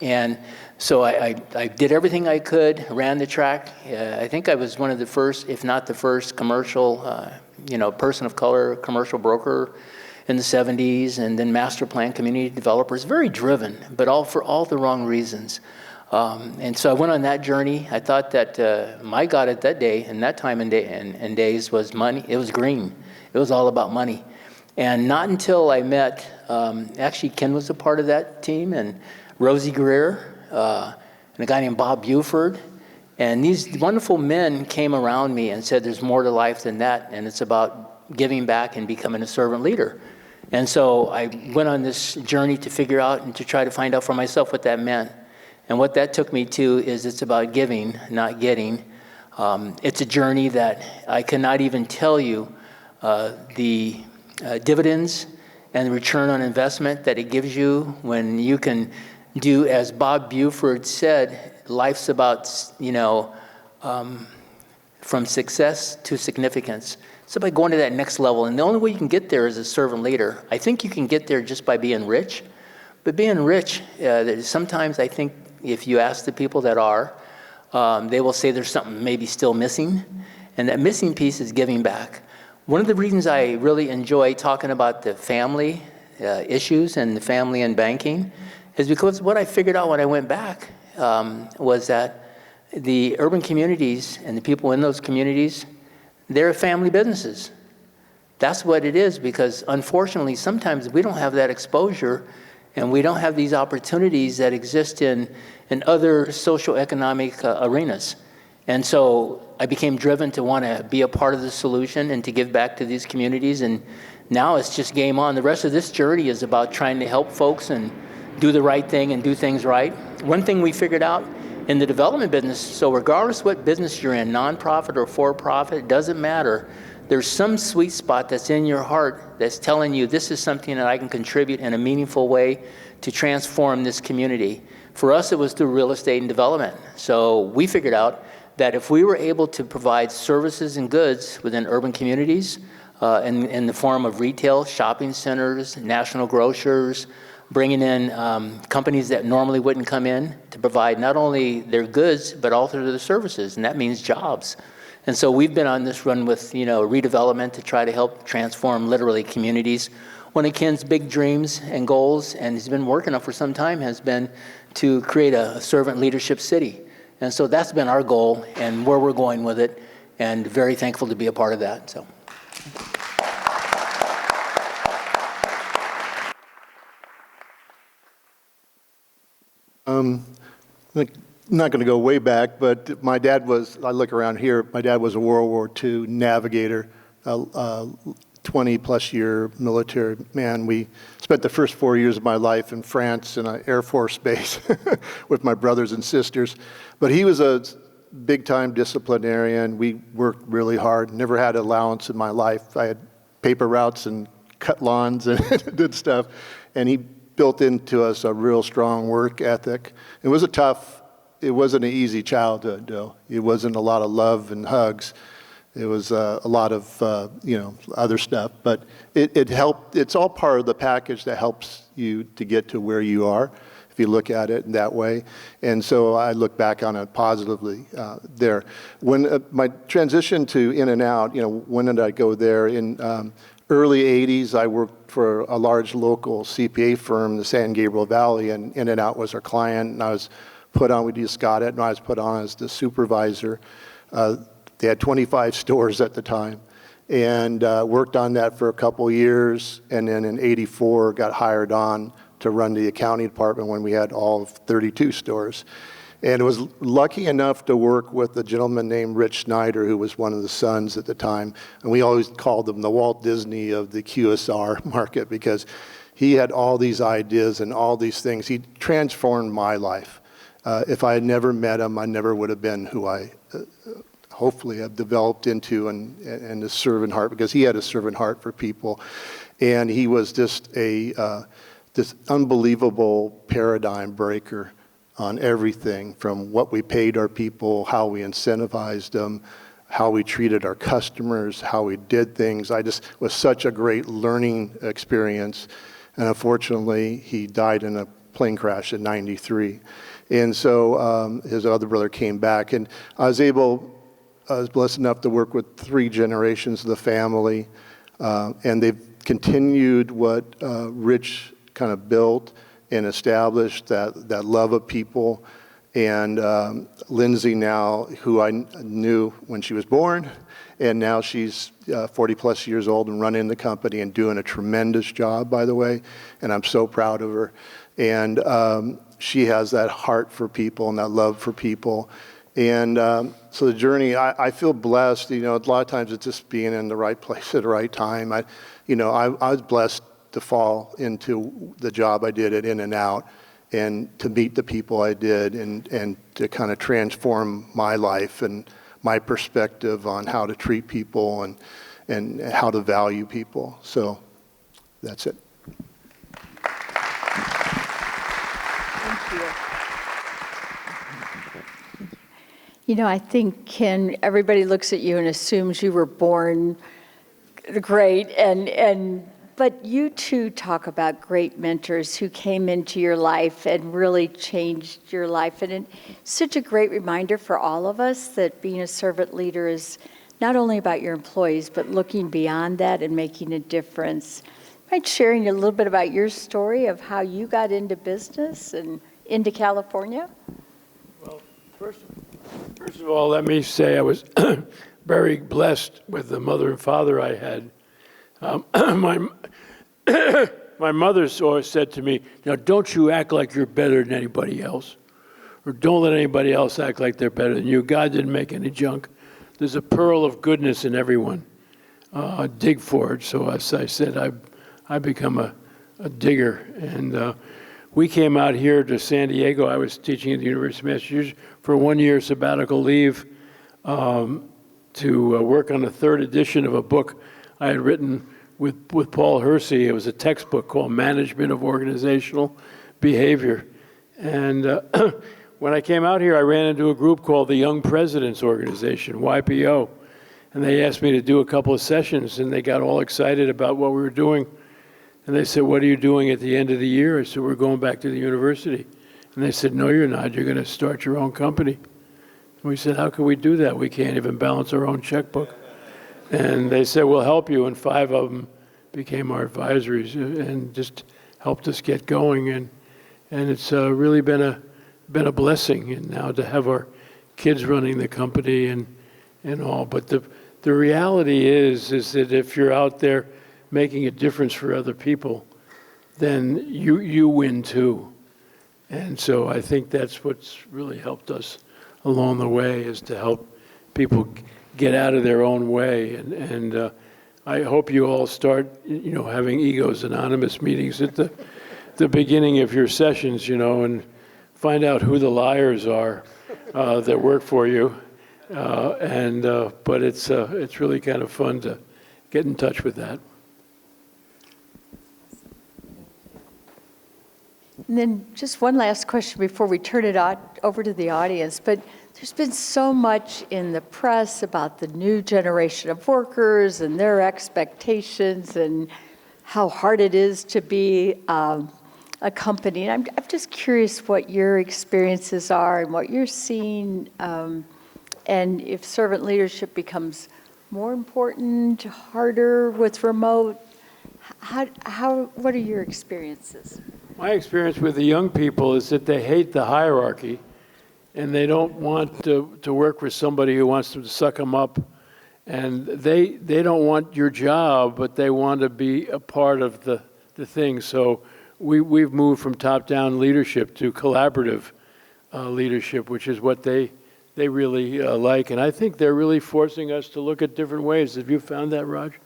And so I did everything I could, ran the track. I think I was one of the first, if not the first, commercial, person of color, commercial broker in the 70s, and then master plan community developers, very driven, but all for all the wrong reasons. And so I went on that journey. I thought that my God at that day, and that time and days, was money. It was green. It was all about money. And not until I met, actually Ken was a part of that team, and Rosie Greer, and a guy named Bob Buford. And these wonderful men came around me and said, there's more to life than that, and it's about giving back and becoming a servant leader. And so I went on this journey to figure out and to try to find out for myself what that meant. And what that took me to is it's about giving, not getting. It's a journey that I cannot even tell you the dividends and the return on investment that it gives you when you can do, as Bob Buford said, life's about, from success to significance. It's about going to that next level. And the only way you can get there is a servant leader. I think you can get there just by being rich. But being rich, sometimes I think if you ask the people that are, they will say there's something maybe still missing. And that missing piece is giving back. One of the reasons I really enjoy talking about the family issues and the family and banking is because what I figured out when I went back was that the urban communities and the people in those communities, they're family businesses. That's what it is, because unfortunately sometimes we don't have that exposure, and we don't have these opportunities that exist in other socioeconomic arenas. And so I became driven to want to be a part of the solution and to give back to these communities. And now it's just game on. The rest of this journey is about trying to help folks and do the right thing and do things right. One thing we figured out in the development business, so regardless what business you're in, nonprofit or for-profit, it doesn't matter. There's some sweet spot that's in your heart that's telling you this is something that I can contribute in a meaningful way to transform this community. For us, it was through real estate and development. So we figured out that if we were able to provide services and goods within urban communities in the form of retail, shopping centers, national grocers, bringing in companies that normally wouldn't come in to provide not only their goods, but also their services, and that means jobs. And so we've been on this run with, redevelopment to try to help transform literally communities. One of Ken's big dreams and goals, and he's been working on for some time, has been to create a servant leadership city. And so that's been our goal and where we're going with it, and very thankful to be a part of that. So. I'm not going to go way back, but my dad was, I look around here, my dad was a World War II navigator, 20-plus year military man. We spent the first 4 years of my life in France in an Air Force base with my brothers and sisters. But he was a big-time disciplinarian. We worked really hard, never had allowance in my life. I had paper routes and cut lawns and did stuff. And he built into us a real strong work ethic. It wasn't an easy childhood, though. It wasn't a lot of love and hugs. It was a lot of, other stuff. But it helped. It's all part of the package that helps you to get to where you are, if you look at it in that way. And so I look back on it positively there. When my transition to In-N-Out, when did I go there? In early 80s, I worked for a large local CPA firm in the San Gabriel Valley, and In-N-Out was our client, and I was put on, we just got it, and I was put on as the supervisor. They had 25 stores at the time, and worked on that for a couple years, and then in '84 got hired on to run the accounting department when we had all of 32 stores. And was lucky enough to work with a gentleman named Rich Snyder, who was one of the sons at the time. And we always called him the Walt Disney of the QSR market, because he had all these ideas and all these things. He transformed my life. If I had never met him, I never would have been who I hopefully have developed into, and a servant heart, because he had a servant heart for people. And he was just this unbelievable paradigm breaker on everything, from what we paid our people, how we incentivized them, how we treated our customers, how we did things. It was such a great learning experience. And unfortunately, he died in a plane crash in '93. And so his other brother came back, and I was blessed enough to work with 3 generations of the family. And they've continued what Rich kind of built and established, that love of people. And Lindsay now, who I knew when she was born, and now she's 40-plus years old and running the company and doing a tremendous job, by the way, and I'm so proud of her. And she has that heart for people and that love for people. And so the journey, I feel blessed. A lot of times it's just being in the right place at the right time. I was blessed to fall into the job I did at In-N-Out, and to meet the people I did, and to kind of transform my life and my perspective on how to treat people and how to value people. So that's it. Thank you. I think, Ken, everybody looks at you and assumes you were born great, but you too talk about great mentors who came into your life and really changed your life. And it's such a great reminder for all of us that being a servant leader is not only about your employees, but looking beyond that and making a difference. Mind sharing a little bit about your story of how you got into business and into California? Well, first of all, let me say I was very blessed with the mother and father I had. My mother always said to me, don't you act like you're better than anybody else, or don't let anybody else act like they're better than you. God didn't make any junk. There's a pearl of goodness in everyone. Dig for it. So as I said, I become a digger. And we came out here to San Diego. I was teaching at the University of Massachusetts for 1 year sabbatical leave to work on the 3rd edition of a book I had written with Paul Hersey. It was a textbook called Management of Organizational Behavior. And when I came out here, I ran into a group called the Young Presidents Organization, YPO. And they asked me to do a couple of sessions, and they got all excited about what we were doing. And they said, what are you doing at the end of the year? I said, we're going back to the university. And they said, no, you're not. You're going to start your own company. And we said, how can we do that? We can't even balance our own checkbook. And they said, we'll help you. And 5 of them became our advisories and just helped us get going. And it's really been a blessing. And now to have our kids running the company and all. But the reality is that if you're out there making a difference for other people, then you win too. And so I think that's what's really helped us along the way, is to help people get out of their own way. And I hope you all start, having Egos Anonymous meetings at the beginning of your sessions, and find out who the liars are that work for you. But it's really kind of fun to get in touch with that. And then just one last question before we turn it over to the audience. But there's been so much in the press about the new generation of workers and their expectations and how hard it is to be a company. And I'm just curious what your experiences are and what you're seeing, and if servant leadership becomes more important, harder with remote. What are your experiences? My experience with the young people is that they hate the hierarchy, and they don't want to work with somebody who wants to suck them up. And they don't want your job, but they want to be a part of the thing. So we've moved from top-down leadership to collaborative leadership, which is what they really like. And I think they're really forcing us to look at different ways. Have you found that, Roger?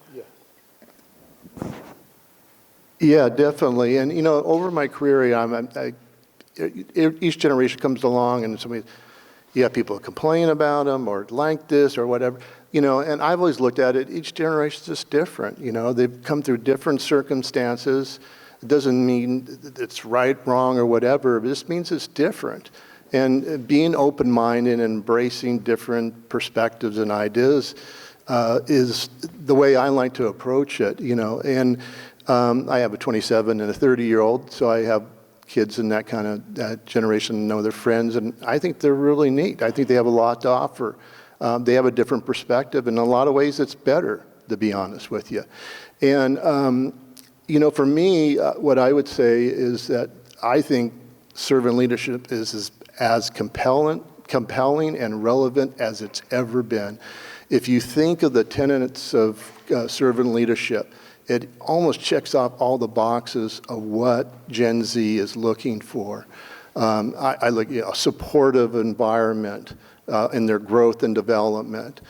Yeah, definitely. And, over my career, each generation comes along and you have people complain about them or like this or whatever, and I've always looked at it, each generation is just different. They've come through different circumstances. It doesn't mean it's right, wrong, or whatever. It just means it's different. And being open-minded and embracing different perspectives and ideas is the way I like to approach it, And I have a 27 and a 30-year-old, so I have kids in that kind of that generation, know their friends, and I think they're really neat. I think they have a lot to offer. They have a different perspective. In a lot of ways, it's better, to be honest with you. And, for me, what I would say is that I think servant leadership is as compelling and relevant as it's ever been. If you think of the tenets of servant leadership, it almost checks off all the boxes of what Gen Z is looking for. I look at a supportive environment in their growth and development,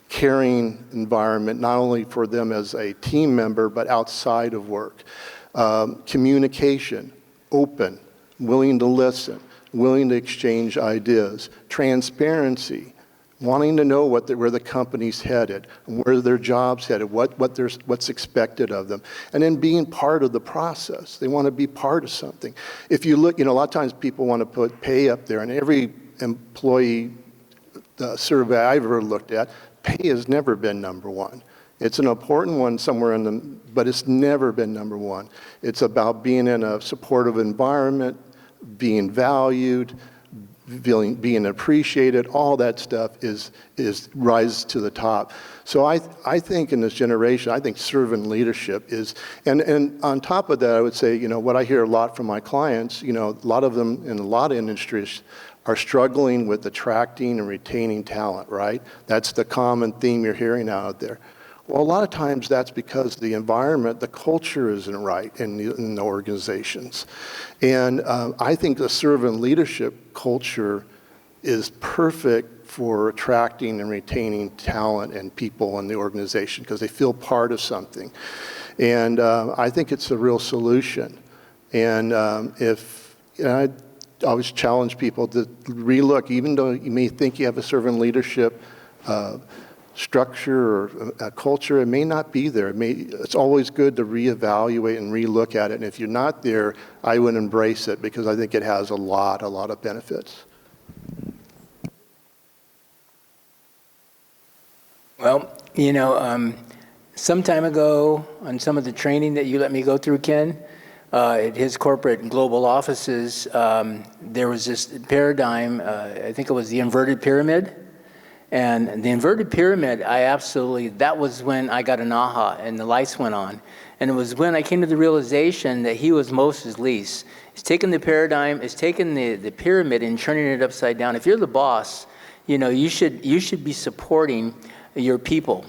caring environment, not only for them as a team member, but outside of work. Communication, open, willing to listen, willing to exchange ideas, transparency, wanting to know where the company's headed, where their job's headed, what's expected of them, and then being part of the process. They want to be part of something. If you look, a lot of times people want to put pay up there, and every employee survey I've ever looked at, pay has never been number one. It's an important one somewhere but it's never been number one. It's about being in a supportive environment, being valued, being appreciated. All that stuff is rises to the top. So I think in this generation, I think servant leadership is, and on top of that, I would say, what I hear a lot from my clients, a lot of them in a lot of industries are struggling with attracting and retaining talent, right? That's the common theme you're hearing out there. Well, a lot of times that's because the environment, the culture isn't right in the organizations. And I think the servant leadership culture is perfect for attracting and retaining talent and people in the organization because they feel part of something. And I think it's a real solution. And I always challenge people to relook, even though you may think you have a servant leadership structure or a culture, it may not be there. It's always good to reevaluate and relook at it. And if you're not there, I would embrace it because I think it has a lot of benefits. Well, some time ago, on some of the training that you let me go through, Ken, at his corporate global offices, there was this paradigm, I think it was the inverted pyramid. And the inverted pyramid, that was when I got an aha and the lights went on. And it was when I came to the realization that he was Moses' least. It's taken the paradigm, it's taken the pyramid and turning it upside down. If you're the boss, you should be supporting your people.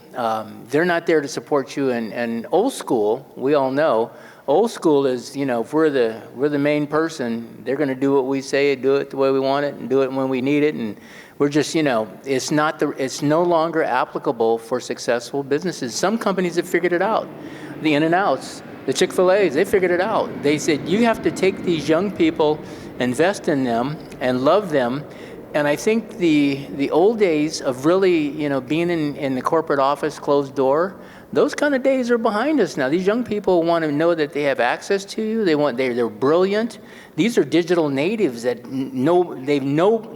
They're not there to support you. And old school, we all know, old school is, if we're the main person, they're going to do what we say, do it the way we want it, and do it when we need it. And we're just, it's no longer applicable for successful businesses. Some companies have figured it out. The In-N-Outs, the Chick-fil-A's, they figured it out. They said, you have to take these young people, invest in them, and love them. And I think the old days of really, being in the corporate office, closed door, those kind of days are behind us now. These young people want to know that they have access to you. They're brilliant. These are digital natives that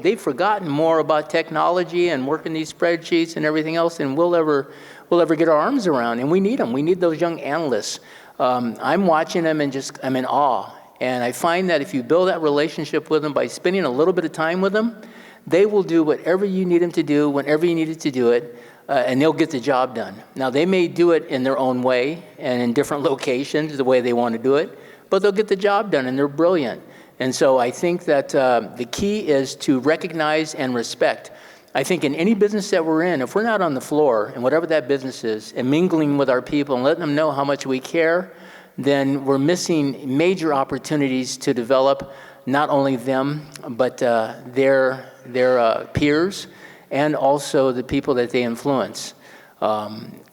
they've forgotten more about technology and working these spreadsheets and everything else than we'll ever get our arms around. And we need them. We need those young analysts. I'm watching them and I'm in awe. And I find that if you build that relationship with them by spending a little bit of time with them, they will do whatever you need them to do, whenever you need it to do it, and they'll get the job done. Now, they may do it in their own way and in different locations, the way they want to do it, but they'll get the job done, and they're brilliant. And so I think that the key is to recognize and respect. I think in any business that we're in, if we're not on the floor, and whatever that business is, and mingling with our people and letting them know how much we care, then we're missing major opportunities to develop not only them, but their peers, and also the people that they influence.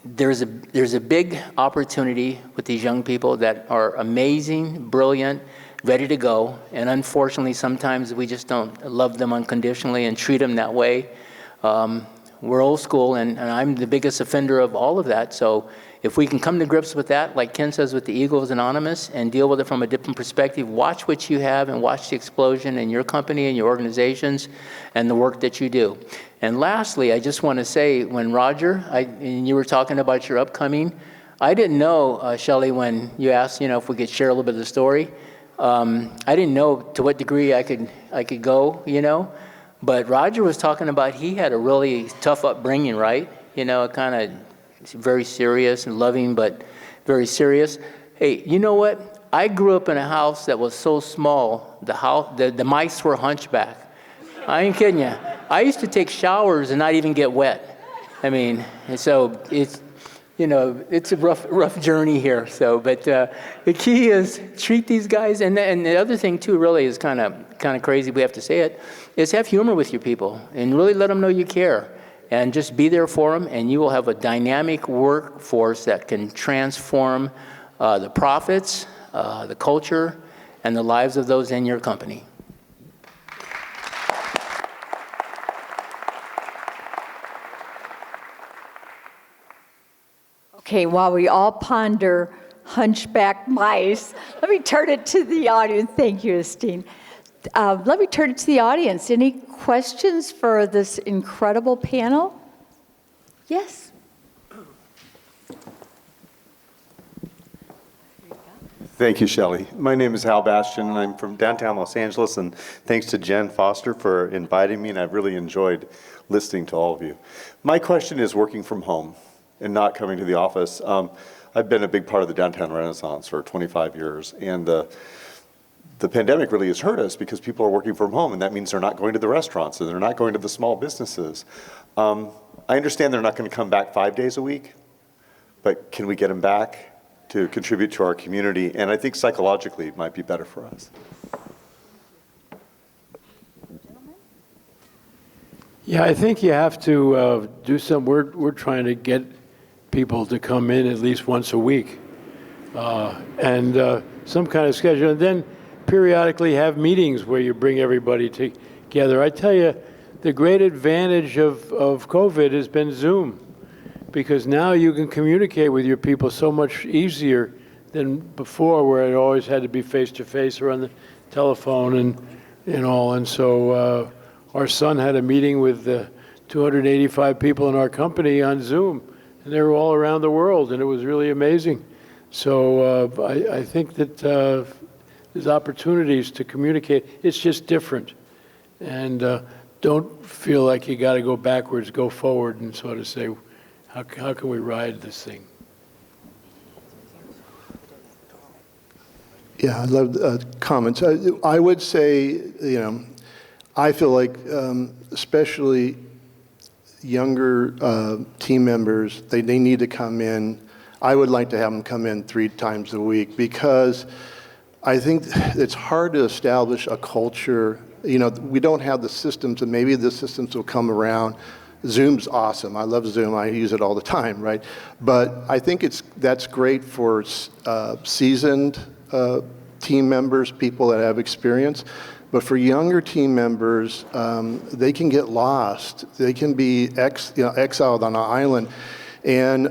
There's a big opportunity with these young people that are amazing, brilliant, ready to go, and unfortunately sometimes we just don't love them unconditionally and treat them that way. We're old school, and I'm the biggest offender of all of that. So if we can come to grips with that, like Ken says with the Eagles Anonymous, and deal with it from a different perspective, watch what you have and watch the explosion in your company and your organizations and the work that you do. And lastly, I just want to say, when Roger, and you were talking about your upcoming, I didn't know, Shelley, when you asked, if we could share a little bit of the story, I didn't know to what degree I could go, but Roger was talking about he had a really tough upbringing, right? Kind of very serious and loving, but very serious. Hey, you know what? I grew up in a house that was so small, the mice were hunchback. I ain't kidding you. I used to take showers and not even get wet. And so it's, it's a rough journey here. So, but the key is treat these guys, and the other thing too, really is kind of crazy. We have to say it, is have humor with your people and really let them know you care, and just be there for them, and you will have a dynamic workforce that can transform the profits, the culture, and the lives of those in your company. Okay, while we all ponder hunchback mice, let me turn it to the audience. Thank you, Estean. Let me turn it to the audience. Any questions for this incredible panel? Yes. Thank you, Shelley. My name is Hal Bastian, and I'm from downtown Los Angeles, and thanks to Jen Foster for inviting me, and I've really enjoyed listening to all of you. My question is working from home and not coming to the office. I've been a big part of the downtown renaissance for 25 years, and the pandemic really has hurt us because people are working from home, and that means they're not going to the restaurants and they're not going to the small businesses. I understand they're not going to come back 5 days a week, but can we get them back to contribute to our community? And I think psychologically it might be better for us. Yeah, I think you have to do some. We're trying to get people to come in at least once a week, and some kind of schedule, and then periodically have meetings where you bring everybody together. I tell you, the great advantage of COVID has been Zoom, because now you can communicate with your people so much easier than before, where it always had to be face-to-face or on the telephone and all. And so our son had a meeting with 285 people in our company on Zoom, and they were all around the world, and it was really amazing. So I think that there's opportunities to communicate. It's just different. And don't feel like you got to go backwards, go forward, and sort of say, how can we ride this thing? Yeah, I love the comments. I would say, I feel like especially younger team members, they need to come in. I would like to have them come in 3 times a week because I think it's hard to establish a culture. We don't have the systems, and maybe the systems will come around. Zoom's awesome. I love Zoom. I use it all the time, right? But I think that's great for seasoned team members, people that have experience. But for younger team members, they can get lost. They can be exiled on an island. And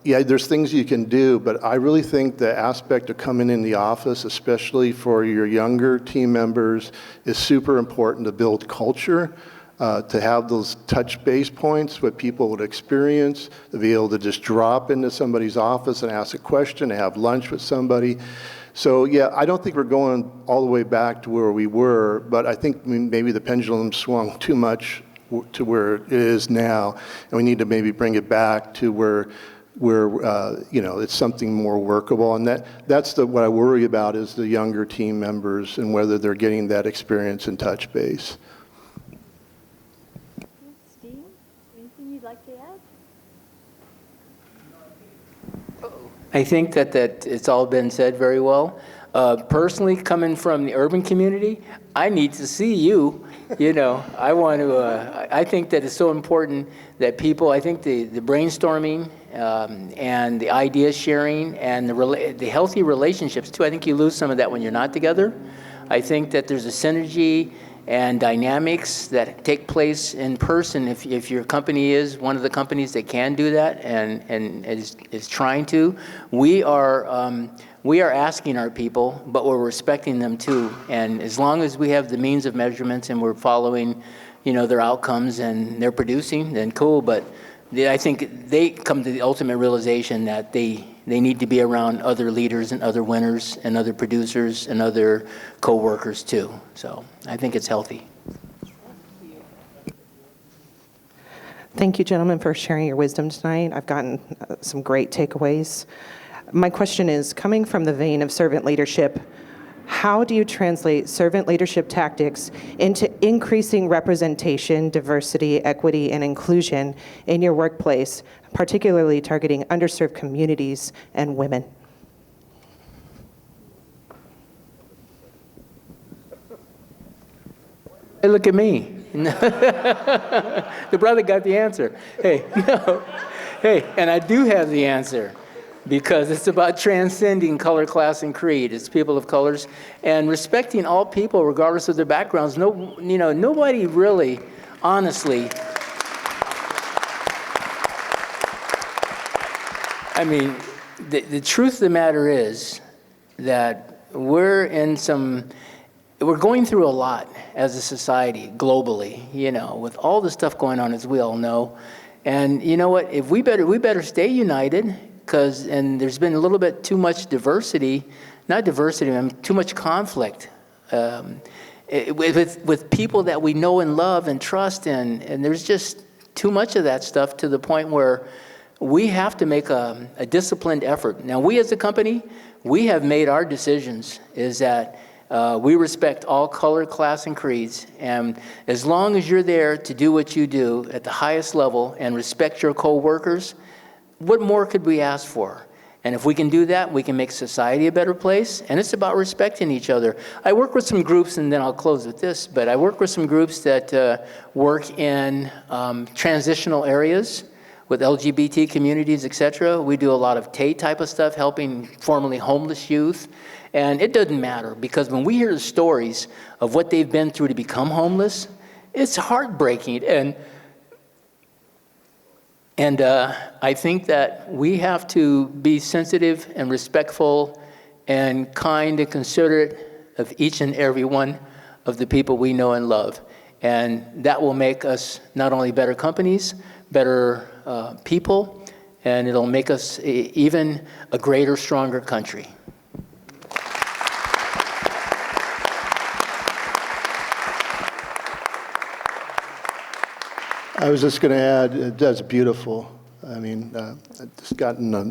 yeah, there's things you can do, but I really think the aspect of coming in the office, especially for your younger team members, is super important to build culture, to have those touch base points, what people would experience, to be able to just drop into somebody's office and ask a question, and have lunch with somebody. So yeah, I don't think we're going all the way back to where we were, but I think maybe the pendulum swung too much to where it is now, and we need to maybe bring it back to where it's something more workable. And that's what I worry about is the younger team members and whether they're getting that experience in touch base. Steve, anything you'd like to add? I think that it's all been said very well. Personally, coming from the urban community, I need to see you. I want to. I think that it's so important that people. I think the brainstorming and the idea sharing and the healthy relationships too. I think you lose some of that when you're not together. I think that there's a synergy and dynamics that take place in person if your company is one of the companies that can do that and is trying to. We are asking our people, but we're respecting them too. And as long as we have the means of measurements and we're following, their outcomes and they're producing, then cool. But I think they come to the ultimate realization that they need to be around other leaders and other winners and other producers and other co-workers too. So I think it's healthy. Thank you, gentlemen, for sharing your wisdom tonight. I've gotten some great takeaways. My question is, coming from the vein of servant leadership, how do you translate servant leadership tactics into increasing representation, diversity, equity, and inclusion in your workplace, particularly targeting underserved communities and women? Hey, look at me. The brother got the answer. Hey, no. Hey, and I do have the answer. Because it's about transcending color, class, and creed. It's people of colors and respecting all people, regardless of their backgrounds. Nobody really, honestly. I mean, the truth of the matter is that we're going through a lot as a society globally. With all the stuff going on, as we all know. And you know what? If we better stay united. And there's been a little bit too much too much conflict with people that we know and love and trust, and there's just too much of that stuff to the point where we have to make a disciplined effort. Now, we as a company, we have made our decisions is that we respect all color, class, and creeds, and as long as you're there to do what you do at the highest level and respect your co-workers, what more could we ask for? And if we can do that, we can make society a better place. And it's about respecting each other. I work with some groups, and then I'll close with this, but I work with some groups that work in transitional areas with LGBT communities, et cetera. We do a lot of TAY type of stuff, helping formerly homeless youth. And it doesn't matter, because when we hear the stories of what they've been through to become homeless, it's heartbreaking. And I think that we have to be sensitive and respectful and kind and considerate of each and every one of the people we know and love. And that will make us not only better companies, better people, and it'll make us even a greater, stronger country. I was just going to add, that's beautiful. I mean, I've just gotten to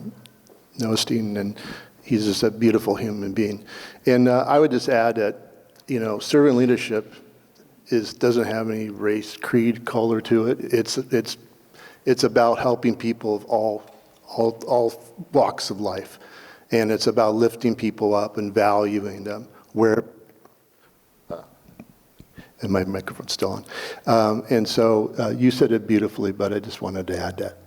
know Estean, and he's just a beautiful human being. And I would just add that, you know, servant leadership doesn't have any race, creed, color to it. It's about helping people of all walks of life, and it's about lifting people up and valuing them where. And my microphone's still on. And so you said it beautifully, but I just wanted to add that.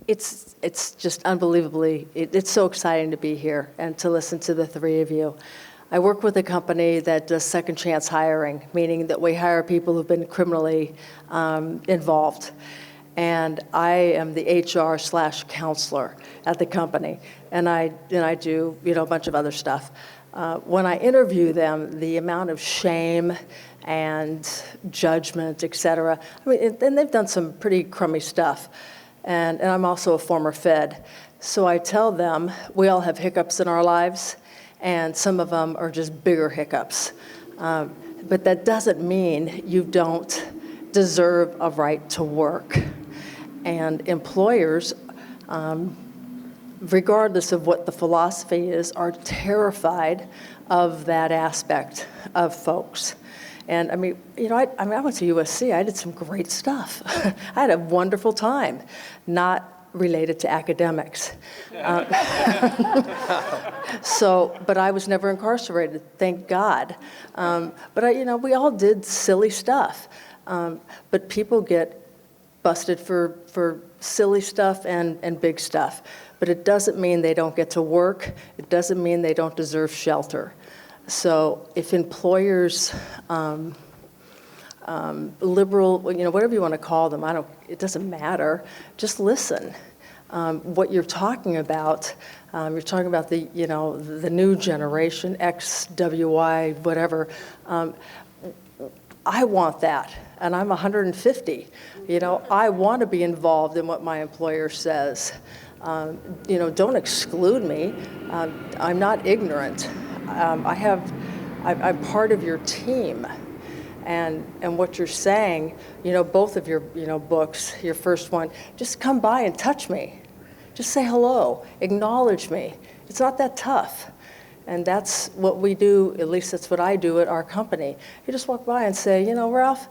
It's just unbelievably, it's so exciting to be here and to listen to the three of you. I work with a company that does second chance hiring, meaning that we hire people who've been criminally involved. And I am the HR/counselor at the company, and I do a bunch of other stuff. When I interview them, the amount of shame and judgment, et cetera, I mean, and they've done some pretty crummy stuff. And I'm also a former Fed. So I tell them we all have hiccups in our lives, and some of them are just bigger hiccups. But that doesn't mean you don't deserve a right to work. And employers, regardless of what the philosophy is, are terrified of that aspect of folks. And I mean, I went to USC. I did some great stuff. I had a wonderful time, not related to academics. But I was never incarcerated, thank God. But we all did silly stuff. But people get busted for silly stuff and big stuff. But it doesn't mean they don't get to work. It doesn't mean they don't deserve shelter. So if employers, liberal, whatever you want to call them, it doesn't matter. Just listen. What you're talking about the new generation, X, W, Y, whatever. I want that, and I'm 150. I want to be involved in what my employer says. Don't exclude me. I'm not ignorant. I'm part of your team. And what you're saying, both of your, books, your first one, just come by and touch me. Just say hello, acknowledge me. It's not that tough. And that's what we do, at least that's what I do at our company. You just walk by and say, Ralph,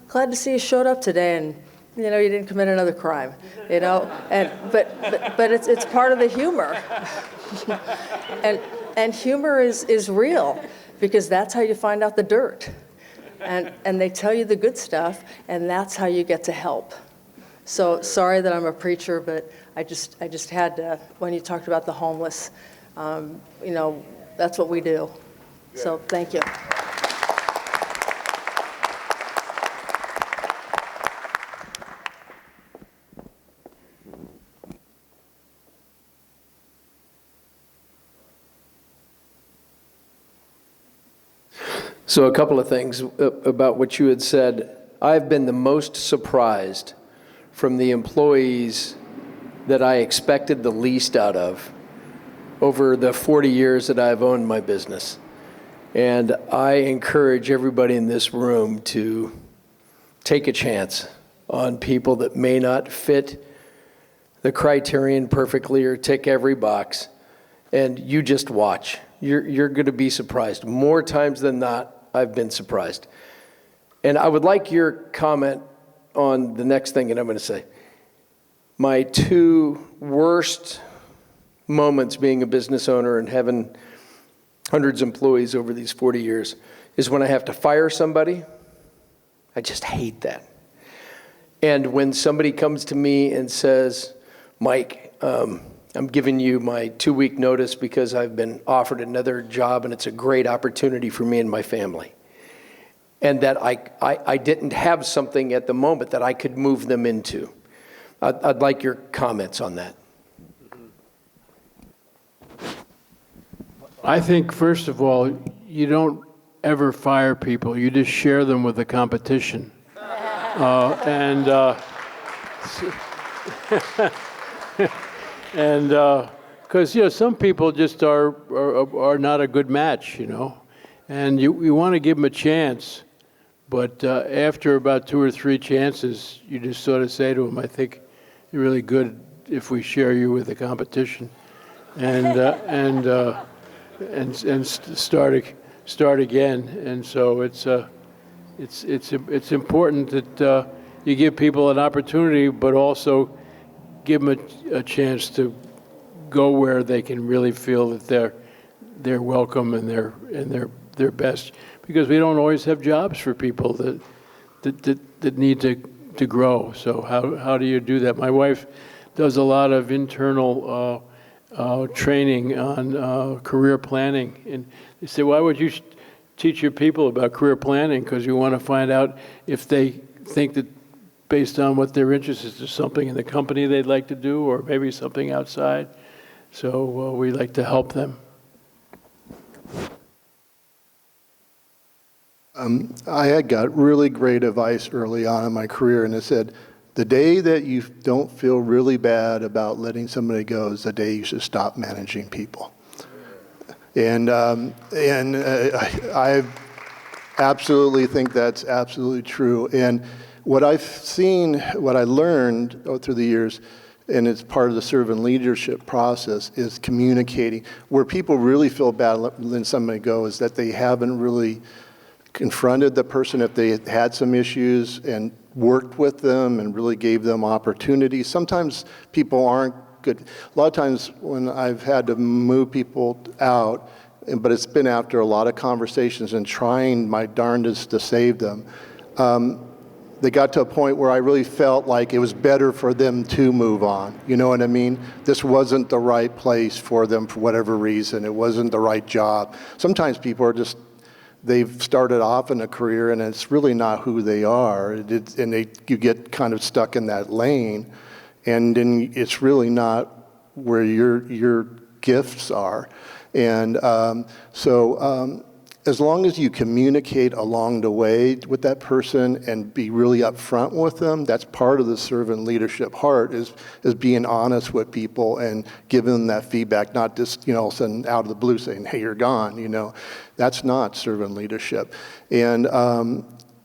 glad to see you showed up today, and you didn't commit another crime, but it's part of the humor. and humor is real, because that's how you find out the dirt. And they tell you the good stuff, and that's how you get to help. So sorry that I'm a preacher, but I just had to, when you talked about the homeless, that's what we do. So thank you. So a couple of things about what you had said. I've been the most surprised from the employees that I expected the least out of over the 40 years that I've owned my business. And I encourage everybody in this room to take a chance on people that may not fit the criterion perfectly or tick every box, and you just watch. You're going to be surprised. More times than not, I've been surprised. And I would like your comment on the next thing that I'm going to say. My two worst moments being a business owner and having hundreds of employees over these 40 years is when I have to fire somebody. I just hate that. And when somebody comes to me and says, Mike, I'm giving you my 2-week notice because I've been offered another job and it's a great opportunity for me and my family. And that I didn't have something at the moment that I could move them into. I'd like your comments on that. I think, first of all, you don't ever fire people. You just share them with the competition. Because some people just are not a good match, and you want to give them a chance, but after about 2 or 3 chances, you just sort of say to them, "I think you're really good if we share you with the competition," and start again. And so it's important that you give people an opportunity, but also give them a chance to go where they can really feel that they're welcome and they're best. Because we don't always have jobs for people that need to grow. So how do you do that? My wife does a lot of internal training on career planning, and they say, why would you teach your people about career planning? Because you want to find out if they think that based on what their interest is, there's something in the company they'd like to do, or maybe something outside. So we like to help them. I had got really great advice early on in my career, and it said, the day that you don't feel really bad about letting somebody go is the day you should stop managing people. And I absolutely think that's absolutely true. And what I've seen, what I learned through the years, and it's part of the servant leadership process, is communicating. Where people really feel bad letting somebody go is that they haven't really confronted the person if they had some issues and worked with them and really gave them opportunities. Sometimes people aren't good. A lot of times when I've had to move people out, but it's been after a lot of conversations and trying my darndest to save them, they got to a point where I really felt like it was better for them to move on. You know what I mean? This wasn't the right place for them for whatever reason. It wasn't the right job. Sometimes people are just, they've started off in a career and it's really not who they are. You get kind of stuck in that lane, and then it's really not where your gifts are. And as long as you communicate along the way with that person and be really upfront with them, that's part of the servant leadership heart, is being honest with people and giving them that feedback, not just, all of a sudden out of the blue saying, hey, you're gone, That's not servant leadership. And,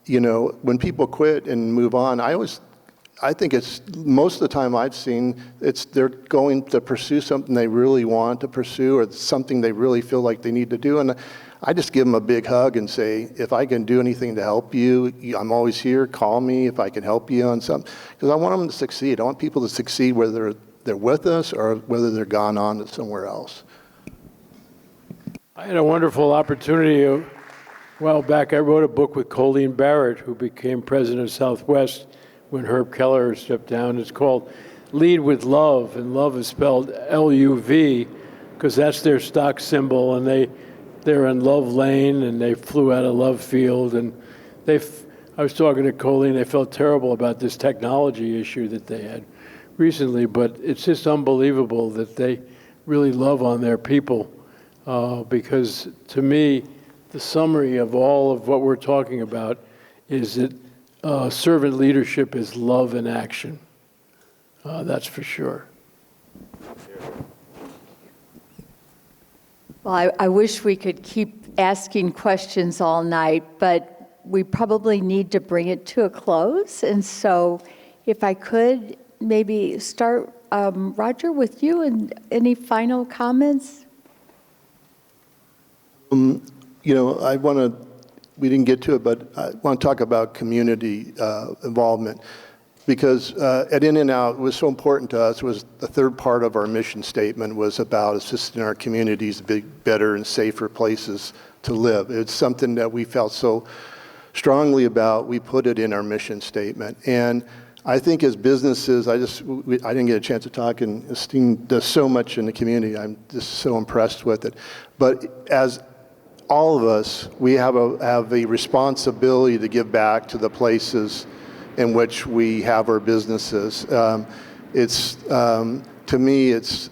when people quit and move on, I think it's, most of the time I've seen, they're going to pursue something they really want to pursue, or something they really feel like they need to do. And I just give them a big hug and say, if I can do anything to help you, I'm always here. Call me if I can help you on something. Because I want them to succeed. I want people to succeed whether they're with us or whether they're gone on to somewhere else. I had a wonderful opportunity a while back. I wrote a book with Colleen Barrett, who became president of Southwest when Herb Keller stepped down. It's called Lead with Love, and love is spelled L-U-V, because that's their stock symbol, and they're in Love Lane, and they flew out of Love Field, and I was talking to Colleen, they felt terrible about this technology issue that they had recently, but it's just unbelievable that they really love on their people, because to me, the summary of all of what we're talking about is that servant leadership is love in action. That's for sure. Well, I wish we could keep asking questions all night, but we probably need to bring it to a close. And so if I could maybe start, Roger, with you, and any final comments? We didn't get to it, but I want to talk about community involvement. Because at In-N-Out, it was so important to us, was the third part of our mission statement was about assisting our communities to be better and safer places to live. It's something that we felt so strongly about, we put it in our mission statement. And I think as businesses, I didn't get a chance to talk, and Estean does so much in the community. I'm just so impressed with it. But as all of us, we have a responsibility to give back to the places in which we have our businesses. To me, it's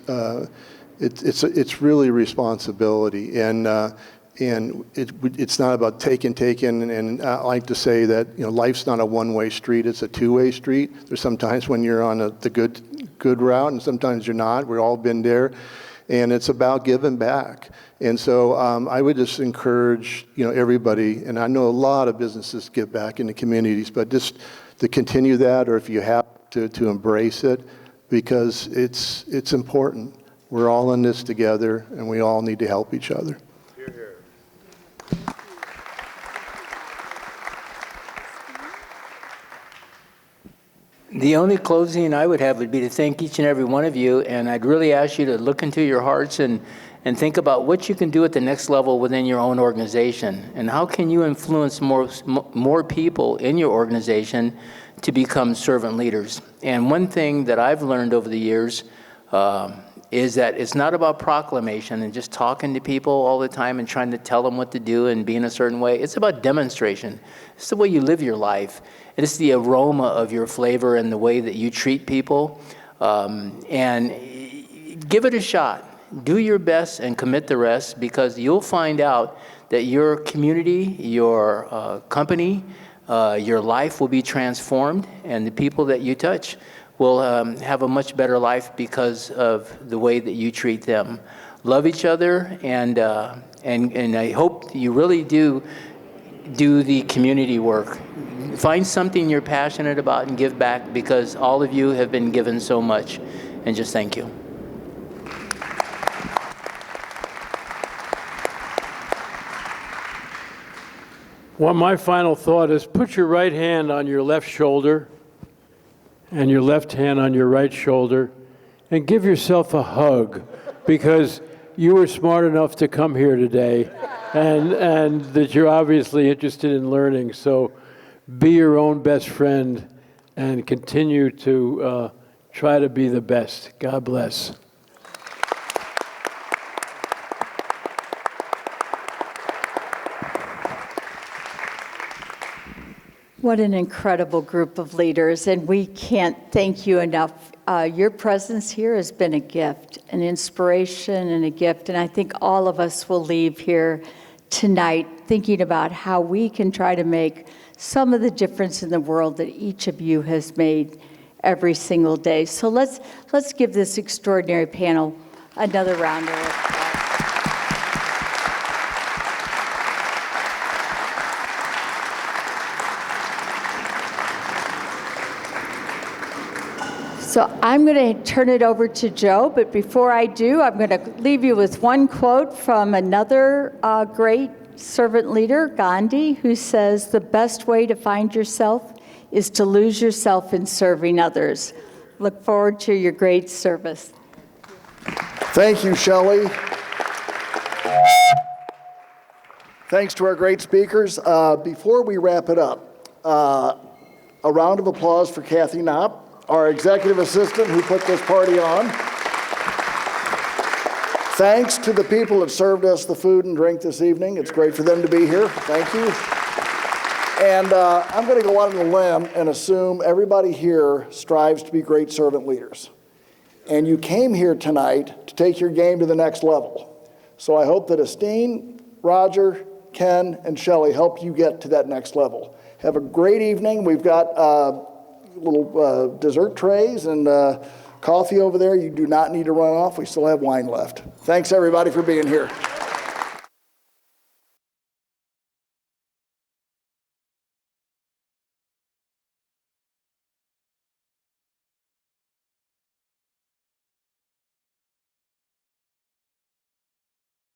really responsibility, and And it's not about taking, and I like to say that, you know, life's not a one-way street, it's a two-way street. There's sometimes when you're on the good route, and sometimes you're not. We've all been there. And it's about giving back. And so I would just encourage, you know, everybody, and I know a lot of businesses give back in the communities, but just to continue that, or if you have to embrace it, because it's important. We're all in this together, and we all need to help each other. The only closing I would have would be to thank each and every one of you, and I'd really ask you to look into your hearts and think about what you can do at the next level within your own organization, and how can you influence more people in your organization to become servant leaders. And one thing that I've learned over the years is that it's not about proclamation and just talking to people all the time and trying to tell them what to do and be in a certain way. It's about demonstration. It's the way you live your life. It's the aroma of your flavor and the way that you treat people. And give it a shot. Do your best and commit the rest, because you'll find out that your community, your company, your life will be transformed, and the people that you touch will have a much better life because of the way that you treat them. Love each other, and I hope you really do the community work. Find something you're passionate about and give back, because all of you have been given so much. And just thank you. Well, my final thought is put your right hand on your left shoulder and your left hand on your right shoulder and give yourself a hug, because you were smart enough to come here today, and that you're obviously interested in learning. So be your own best friend and continue to try to be the best. God bless. What an incredible group of leaders, and we can't thank you enough. Your presence here has been a gift, an inspiration and a gift, and I think all of us will leave here tonight thinking about how we can try to make some of the difference in the world that each of you has made every single day. So let's give this extraordinary panel another round of applause. So I'm going to turn it over to Joe, but before I do, I'm going to leave you with one quote from another great servant leader, Gandhi, who says, "The best way to find yourself is to lose yourself in serving others." Look forward to your great service. Thank you, Shelley. Thanks to our great speakers. Before we wrap it up, a round of applause for Kathy Knopp, our executive assistant who put this party on. Thanks to the people that served us the food and drink this evening. It's great for them to be here. Thank you. And I'm going to go out on a limb and assume everybody here strives to be great servant leaders. And you came here tonight to take your game to the next level. So I hope that Estean, Roger, Ken, and Shelley help you get to that next level. Have a great evening. We've got little dessert trays and coffee over there. You do not need to run off. We still have wine left. Thanks, everybody, for being here.